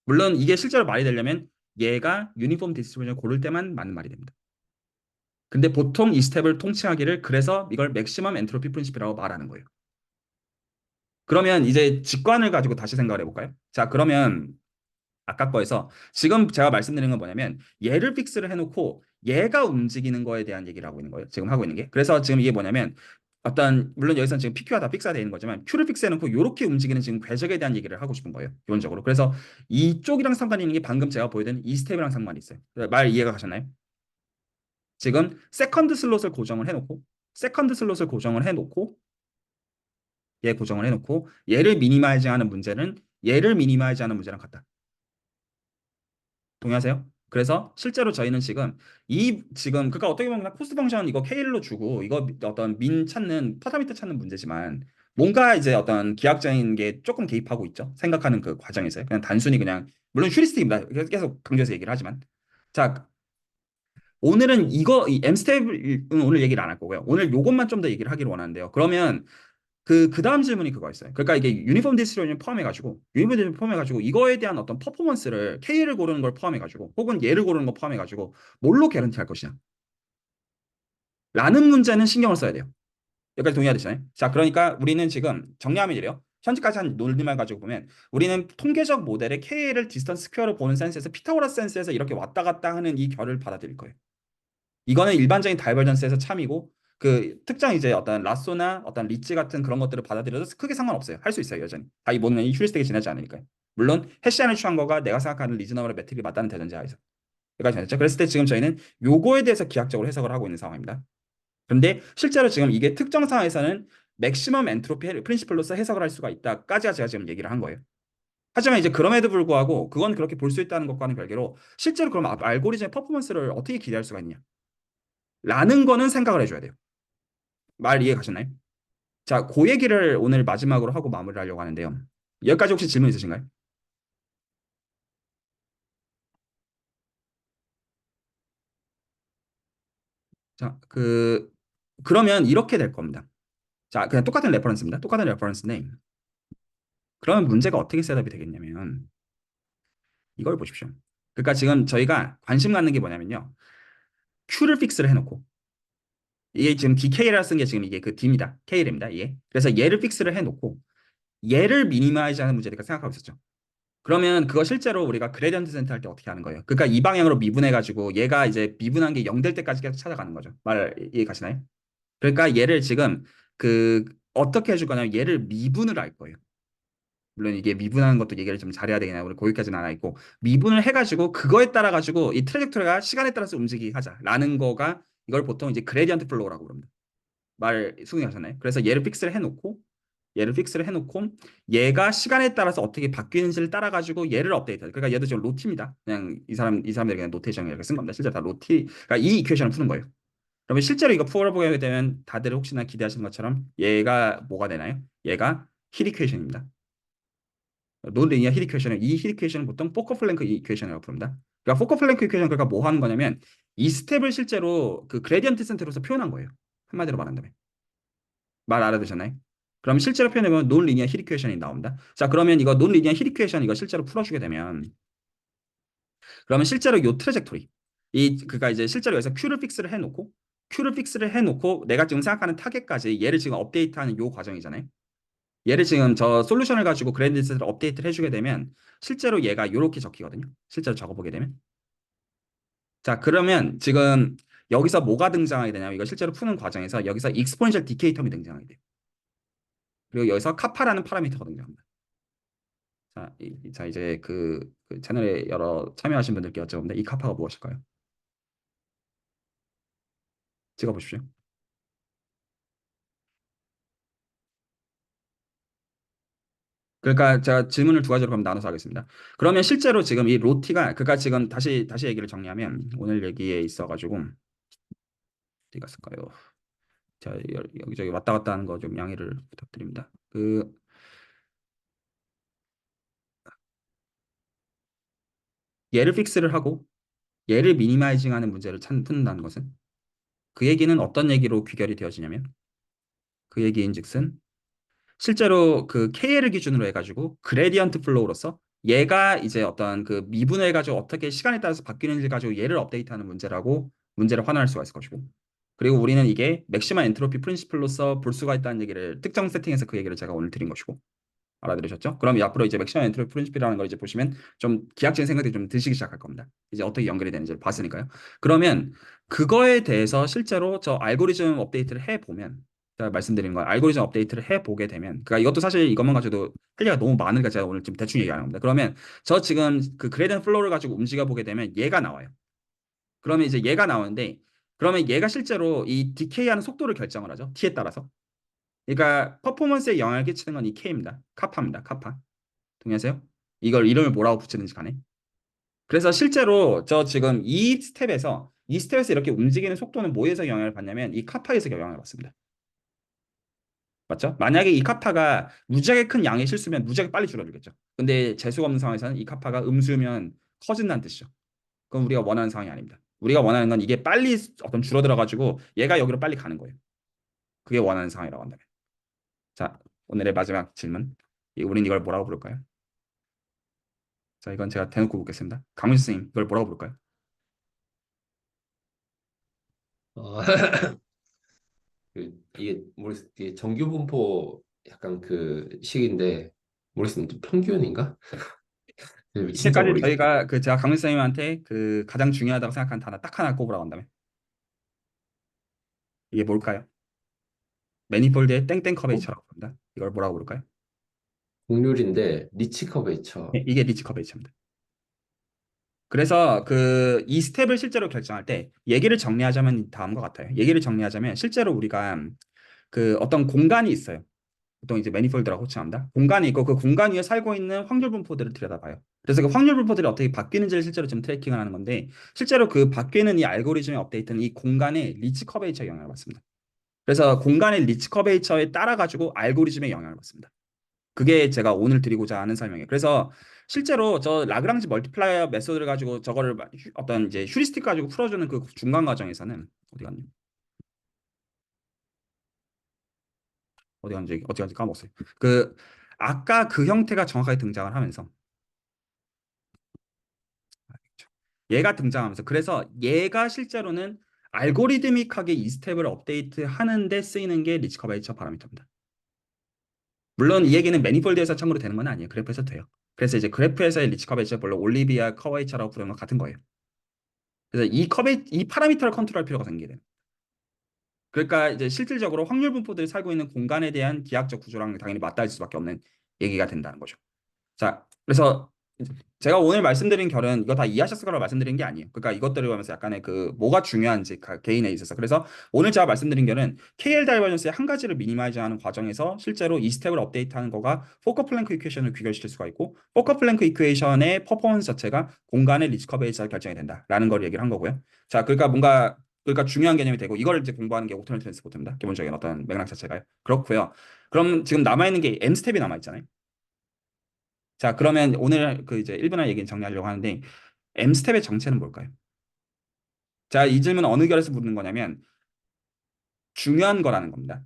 Speaker 1: 물론 이게 실제로 말이 되려면 얘가 유니폼 디스트리뷰션을 고를 때만 맞는 말이 됩니다. 근데 보통 이 스텝을 통칭하기를 그래서 이걸 맥시멈 엔트로피 프린시플이라고 말하는 거예요. 그러면 이제 직관을 가지고 다시 생각을 해볼까요? 자, 그러면 아까 거에서 지금 제가 말씀드리는 건 뭐냐면 얘를 픽스를 해놓고 얘가 움직이는 거에 대한 얘기를 하고 있는 거예요. 지금 하고 있는 게. 그래서 지금 이게 뭐냐면 어떤 물론 여기서는 지금 PQ가 다 픽스가 되어 있는 거지만 Q를 픽스해놓고 이렇게 움직이는 지금 궤적에 대한 얘기를 하고 싶은 거예요. 기본적으로. 그래서 이쪽이랑 상관이 있는 게 방금 제가 보여드린 이 스텝이랑 상관이 있어요. 말 이해가 가셨나요? 지금 세컨드 슬롯을 고정을 해놓고 세컨드 슬롯을 고정을 해놓고 얘 고정을 해놓고 얘를 미니마이징하는 문제는 얘를 미니마이징하는 문제랑 같다. 동의하세요? 그래서 실제로 저희는 지금 지금 그러니까 어떻게 보면 그냥 코스트 펑션 이거 KL로 주고 이거 어떤 민 찾는 파라미터 찾는 문제지만 뭔가 이제 어떤 기하학적인 게 조금 개입하고 있죠. 생각하는 그 과정에서 그냥 단순히 그냥 물론 휴리스틱입니다. 계속 강조해서 얘기를 하지만 자 오늘은 이 M 스텝은 오늘 얘기를 안 할 거고요. 오늘 요것만 좀 더 얘기를 하기를 원하는데요. 그러면 그 다음 질문이 그거였어요. 그러니까 이게 유니폼 디스트리뷰션 포함해가지고, 유니폼 디스트리뷰션 포함해가지고, 이거에 대한 어떤 퍼포먼스를 K를 고르는 걸 포함해가지고, 혹은 얘를 고르는 걸 포함해가지고, 뭘로 개런티 할 것이냐. 라는 문제는 신경을 써야 돼요. 여기까지 동의하시나요? 자, 그러니까 우리는 지금 정리하면 이래요. 현재까지 한 논리만 가지고 보면 우리는 통계적 모델의 K를 디스턴스 스퀘어로 보는 센스에서 피타고라스 센스에서 이렇게 왔다 갔다 하는 이 결을 받아들일 거예요. 이거는 일반적인 다이버전스에서 참이고 그 특정 이제 어떤 라쏘나 어떤 리치 같은 그런 것들을 받아들여도 크게 상관없어요. 할 수 있어요, 여전히. 다 이 모든 이 휴리스틱에 지나지 않으니까요. 물론 해시안을 취한 거가 내가 생각하는 리즈너블 매트릭이 맞다는 대전제 하에서. 여기까지 됐죠. 그랬을 때 지금 저희는 요거에 대해서 기하학적으로 해석을 하고 있는 상황입니다. 근데 실제로 지금 이게 특정 상황에서는 맥시멈 엔트로피 프린시플로서 해석을 할 수가 있다까지가 제가 지금 얘기를 한 거예요. 하지만 이제 그럼에도 불구하고 그건 그렇게 볼 수 있다는 것과는 별개로 실제로 그럼 알고리즘의 퍼포먼스를 어떻게 기대할 수가 있냐? 라는 거는 생각을 해줘야 돼요. 말 이해 가셨나요? 자, 그 얘기를 오늘 마지막으로 하고 마무리를 하려고 하는데요. 여기까지 혹시 질문 있으신가요? 자, 그러면 이렇게 될 겁니다. 자, 그냥 똑같은 레퍼런스입니다. 똑같은 레퍼런스인데, 그러면 문제가 어떻게 셋업이 되겠냐면, 이걸 보십시오. 그러니까 지금 저희가 관심 갖는 게 뭐냐면요. Q를 픽스를 해놓고, 이게 지금 DK라 쓴 게 지금 이게 그 D입니다. K입니다. 이게. 그래서 얘를 픽스를 해놓고 얘를 미니마이즈하는 문제를 생각하고 있었죠. 그러면 그거 실제로 우리가 그레디언트 센터 할 때 어떻게 하는 거예요? 그러니까 이 방향으로 미분해가지고 얘가 이제 미분한 게 0 될 때까지 계속 찾아가는 거죠. 말 이해 가시나요? 그러니까 얘를 지금 그 어떻게 해줄 거냐면 얘를 미분을 할 거예요. 물론 이게 미분하는 것도 얘기를 좀 잘해야 되긴 해요. 우리 거기까지는 안 하고 미분을 해가지고 그거에 따라 가지고 이 트레젝토리가 시간에 따라서 움직이게 하자라는 거가 이걸 보통 이제 그레디언트 플로우라고 부릅니다. 말 수긍하셨나요? 그래서 얘를 픽스를 해놓고 얘가 시간에 따라서 어떻게 바뀌는지를 따라 가지고 얘를 업데이트해요. 그러니까 얘도 지금 로티입니다. 그냥 이 사람들이 그냥 노테이션 이렇게 쓴 겁니다. 실제 다 로티. 그러니까 이 이퀘이션을 푸는 거예요. 그러면 실제로 이거 풀어보게 되면 다들 혹시나 기대하시는 것처럼 얘가 뭐가 되나요? 얘가 힐 이퀘이션입니다. 논리니어 힐 이퀘이션은 이 힐 이퀘이션은 보통 포커 플랭크 이퀘이션이라고 부릅니다. 그러니까 포커 플랭크 이퀘이션 그러니까 뭐 하는 거냐면 이 스텝을 실제로 그 그레디언트 센터로서 표현한 거예요. 한마디로 말한다면. 말 알아두셨나요? 그럼 실제로 표현해보면 논리니어 힐 이퀘이션이 나옵니다. 자, 그러면 이거 논리니어 힐 이퀘이션 이거 실제로 풀어주게 되면 그러면 실제로 요 트레젝토리 그니까 이제 실제로 여기서 Q를 픽스를 해놓고 내가 지금 생각하는 타겟까지 얘를 지금 업데이트하는 요 과정이잖아요. 얘를 지금 저 솔루션을 가지고 그랜디스를 업데이트를 해주게 되면 실제로 얘가 요렇게 적히거든요. 실제로 적어보게 되면. 자, 그러면 지금 여기서 뭐가 등장하게 되냐면 이거 실제로 푸는 과정에서 여기서 익스포넨셜 디케이 텀이 등장하게 돼요. 그리고 여기서 카파라는 파라미터가 등장합니다. 자, 이제 그 채널에 여러 참여하신 분들께 여쭤봅니다. 이 카파가 무엇일까요? 찍어보십시오. 그러니까 제가 질문을 두 가지로 그럼 나눠서 하겠습니다. 그러면 실제로 지금 이 로티가 그러니까 지금 다시 얘기를 정리하면 오늘 얘기에 있어가지고 어디 갔을까요? 자, 여기저기 왔다 갔다 하는 거 좀 양해를 부탁드립니다. 얘를 픽스를 하고 얘를 미니마이징하는 문제를 푼다는 것은 그 얘기는 어떤 얘기로 귀결이 되어지냐면 그 얘기인즉슨 실제로 그 KL을 기준으로 해가지고 그레디언트 플로우로서 얘가 이제 어떤 그 미분을 해가지고 어떻게 시간에 따라서 바뀌는지 가지고 얘를 업데이트하는 문제를 환원할 수가 있을 것이고 그리고 우리는 이게 맥시멈 엔트로피 프린시플로서 볼 수가 있다는 얘기를 특정 세팅에서 그 얘기를 제가 오늘 드린 것이고 알아들으셨죠? 그럼 앞으로 이제 맥시멈 엔트로피 프린시플이라는 걸 이제 보시면 좀 기하학적인 생각이 좀 드시기 시작할 겁니다. 이제 어떻게 연결이 되는지를 봤으니까요. 그러면 그거에 대해서 실제로 저 알고리즘 업데이트를 해보면 제가 말씀드린 거 알고리즘 업데이트를 해보게 되면 그러니까 이것도 사실 이것만 가지고도 할 얘기가 너무 많으니까 제가 오늘 좀 대충 얘기하는 겁니다. 그러면 저 지금 그 그레디언트 플로우를 가지고 움직여 보게 되면 얘가 나와요. 그러면 이제 얘가 나오는데 그러면 얘가 실제로 이 디케이하는 속도를 결정을 하죠. t에 따라서. 그러니까 퍼포먼스에 영향을 끼치는 건 이 K입니다. 카파입니다. 카파. 동의하세요? 이걸 이름을 뭐라고 붙이는지 간에. 그래서 실제로 저 지금 이 스텝에서 이렇게 움직이는 속도는 뭐에서 영향을 받냐면 이 카파에서 영향을 받습니다. 맞죠? 만약에 이 카파가 무지하게 큰 양의 실수면 무지하게 빨리 줄어들겠죠. 근데 재수가 없는 상황에서는 이 카파가 음수면 커진다는 뜻이죠. 그건 우리가 원하는 상황이 아닙니다. 우리가 원하는 건 이게 빨리 어떤 줄어들어 가지고 얘가 여기로 빨리 가는 거예요. 그게 원하는 상황이라고 한다면. 자, 오늘의 마지막 질문. 우린 이걸 뭐라고 부를까요? 자, 이건 제가 대놓고 묻겠습니다. 강민수 선생님, 이걸 뭐라고 부를까요?
Speaker 6: 어, 이게 모르겠어요. 이게 정규 분포 약간 그 식인데 모르겠어요. 좀 평균인가? 진짜
Speaker 1: 이때까지
Speaker 6: 모르겠어요.
Speaker 1: 저희가 제가 강민수 선생님한테 그 가장 중요하다고 생각하는 단어 딱 하나 꼽으라고 한다면 이게 뭘까요? 매니폴드의 땡땡 커베이처라고 합니다. 이걸 뭐라고 부를까요?
Speaker 6: 곡률인데 리치 커베이처.
Speaker 1: 네, 이게 리치 커베이처입니다. 그래서 이 스텝을 실제로 결정할 때 얘기를 정리하자면 다음과 같아요. 얘기를 정리하자면 실제로 우리가 그 어떤 공간이 있어요. 보통 이제 매니폴드라고 호칭합니다. 공간이 있고 그 공간 위에 살고 있는 확률 분포들을 들여다봐요. 그래서 그 확률 분포들이 어떻게 바뀌는지를 실제로 좀 트래킹을 하는 건데 실제로 그 바뀌는 이 알고리즘의 업데이트는 이 공간의 리치 커베이처에 영향을 받습니다. 그래서 공간의 리치 커베이처에 따라 가지고 알고리즘에 영향을 받습니다. 그게 제가 오늘 드리고자 하는 설명이에요. 그래서 실제로 저 라그랑지 멀티플라이어 메소드를 가지고 저거를 어떤 이제 휴리스틱 가지고 풀어주는 그 중간 과정에서는 어디 갔는지 까먹었어요. 아까 그 형태가 정확하게 등장을 하면서 얘가 등장하면서 그래서 얘가 실제로는 알고리드믹하게 이 스텝을 업데이트 하는데 쓰이는 게 리치 커베이처 파라미터입니다. 물론 이 얘기는 매니폴드에서 참고로 되는 건 아니에요. 그래프에서 돼요. 그래서 이제 그래프에서의 리치 커베이처 물론 올리비아 커베이처라고 부르는 건 같은 거예요. 그래서 이 파라미터를 컨트롤할 필요가 생기게 돼요. 그러니까 이제 실질적으로 확률 분포들이 살고 있는 공간에 대한 기하학적 구조랑 당연히 맞닿을 수밖에 없는 얘기가 된다는 거죠. 자, 그래서 제가 오늘 말씀드린 결은 이거 다 이해하셨을 거라고 말씀드린 게 아니에요. 그러니까 이것들을 보면서 약간의 그 뭐가 중요한지 개인에 있어서. 그래서 오늘 제가 말씀드린 결은 KL 다이버전스의 한 가지를 미니마이즈하는 과정에서 실제로 이 스텝을 업데이트하는 거가 포커 플랭크 이퀘이션을 귀결시킬 수가 있고 포커 플랭크 이퀘이션의 퍼포먼스 자체가 공간의 리치 커베이처를 결정이 된다라는 걸 얘기를 한 거고요. 자, 그러니까 중요한 개념이 되고 이걸 이제 공부하는 게 오토널 트랜스포트입니다. 기본적인 어떤 맥락 자체가요. 그렇고요. 그럼 지금 남아 있는 게 M 스텝이 남아 있잖아요. 자, 그러면 오늘 그 이제 1분할 얘기는 정리하려고 하는데 M 스텝의 정체는 뭘까요? 자, 이 질문 어느 결에서 묻는 거냐면 중요한 거라는 겁니다.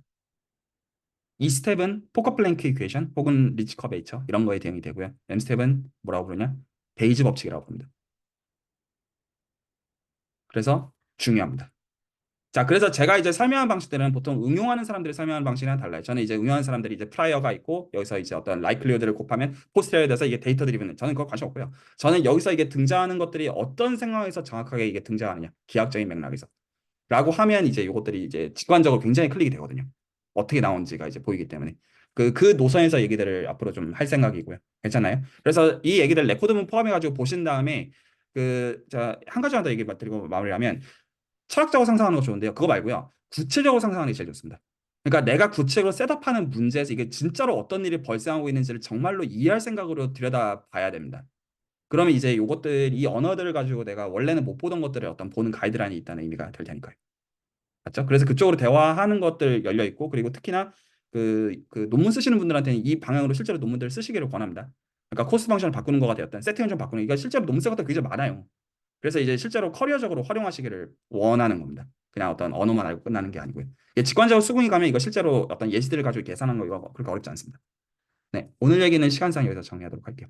Speaker 1: 이 스텝은 포커 플랭크 이퀘이션 혹은 리치 커베이처 이런 거에 대응이 되고요. M 스텝은 뭐라고 부르냐? 베이즈 법칙이라고 부릅니다. 그래서 중요합니다. 자, 그래서 제가 이제 설명한 방식들은 보통 응용하는 사람들이 설명하는 방식이랑 달라요. 저는 이제 응용하는 사람들이 이제 프라이어가 있고 여기서 이제 어떤 라이클리후드를 곱하면 포스테리어에 대해서 이게 데이터 드리븐. 저는 그거 관심 없고요. 저는 여기서 이게 등장하는 것들이 어떤 상황에서 정확하게 이게 등장하느냐, 기하학적인 맥락에서. 라고 하면 이제 이것들이 이제 직관적으로 굉장히 클릭이 되거든요. 어떻게 나온지가 이제 보이기 때문에. 그 노선에서 얘기들을 앞으로 좀 할 생각이고요. 괜찮나요? 그래서 이 얘기들 레코드문 포함해가지고 보신 다음에 한 가지만 더 얘기 드리고 마무리하면 철학적으로 상상하는 거 좋은데요. 그거 말고요. 구체적으로 상상하는 게 제일 좋습니다. 그러니까 내가 구체적으로 셋업하는 문제에서 이게 진짜로 어떤 일이 발생하고 있는지를 정말로 이해할 생각으로 들여다 봐야 됩니다. 그러면 이제 요것들, 이 언어들을 가지고 내가 원래는 못 보던 것들을 어떤 보는 가이드라인이 있다는 의미가 될 테니까요. 맞죠? 그래서 그쪽으로 대화하는 것들 열려 있고, 그리고 특히나 그 논문 쓰시는 분들한테는 이 방향으로 실제로 논문들을 쓰시기를 권합니다. 그러니까 코스트 방식을 바꾸는 거가 되었든 세팅을 좀 바꾸는, 이거 실제로 논문 쓸 것도 굉장히 많아요. 그래서 이제 실제로 커리어적으로 활용하시기를 원하는 겁니다. 그냥 어떤 언어만 알고 끝나는 게 아니고요. 이게 직관적으로 수긍이 가면 이거 실제로 어떤 예시들을 가지고 계산하는 거 이거 그렇게 어렵지 않습니다. 네, 오늘 얘기는 시간상 여기서 정리하도록 할게요.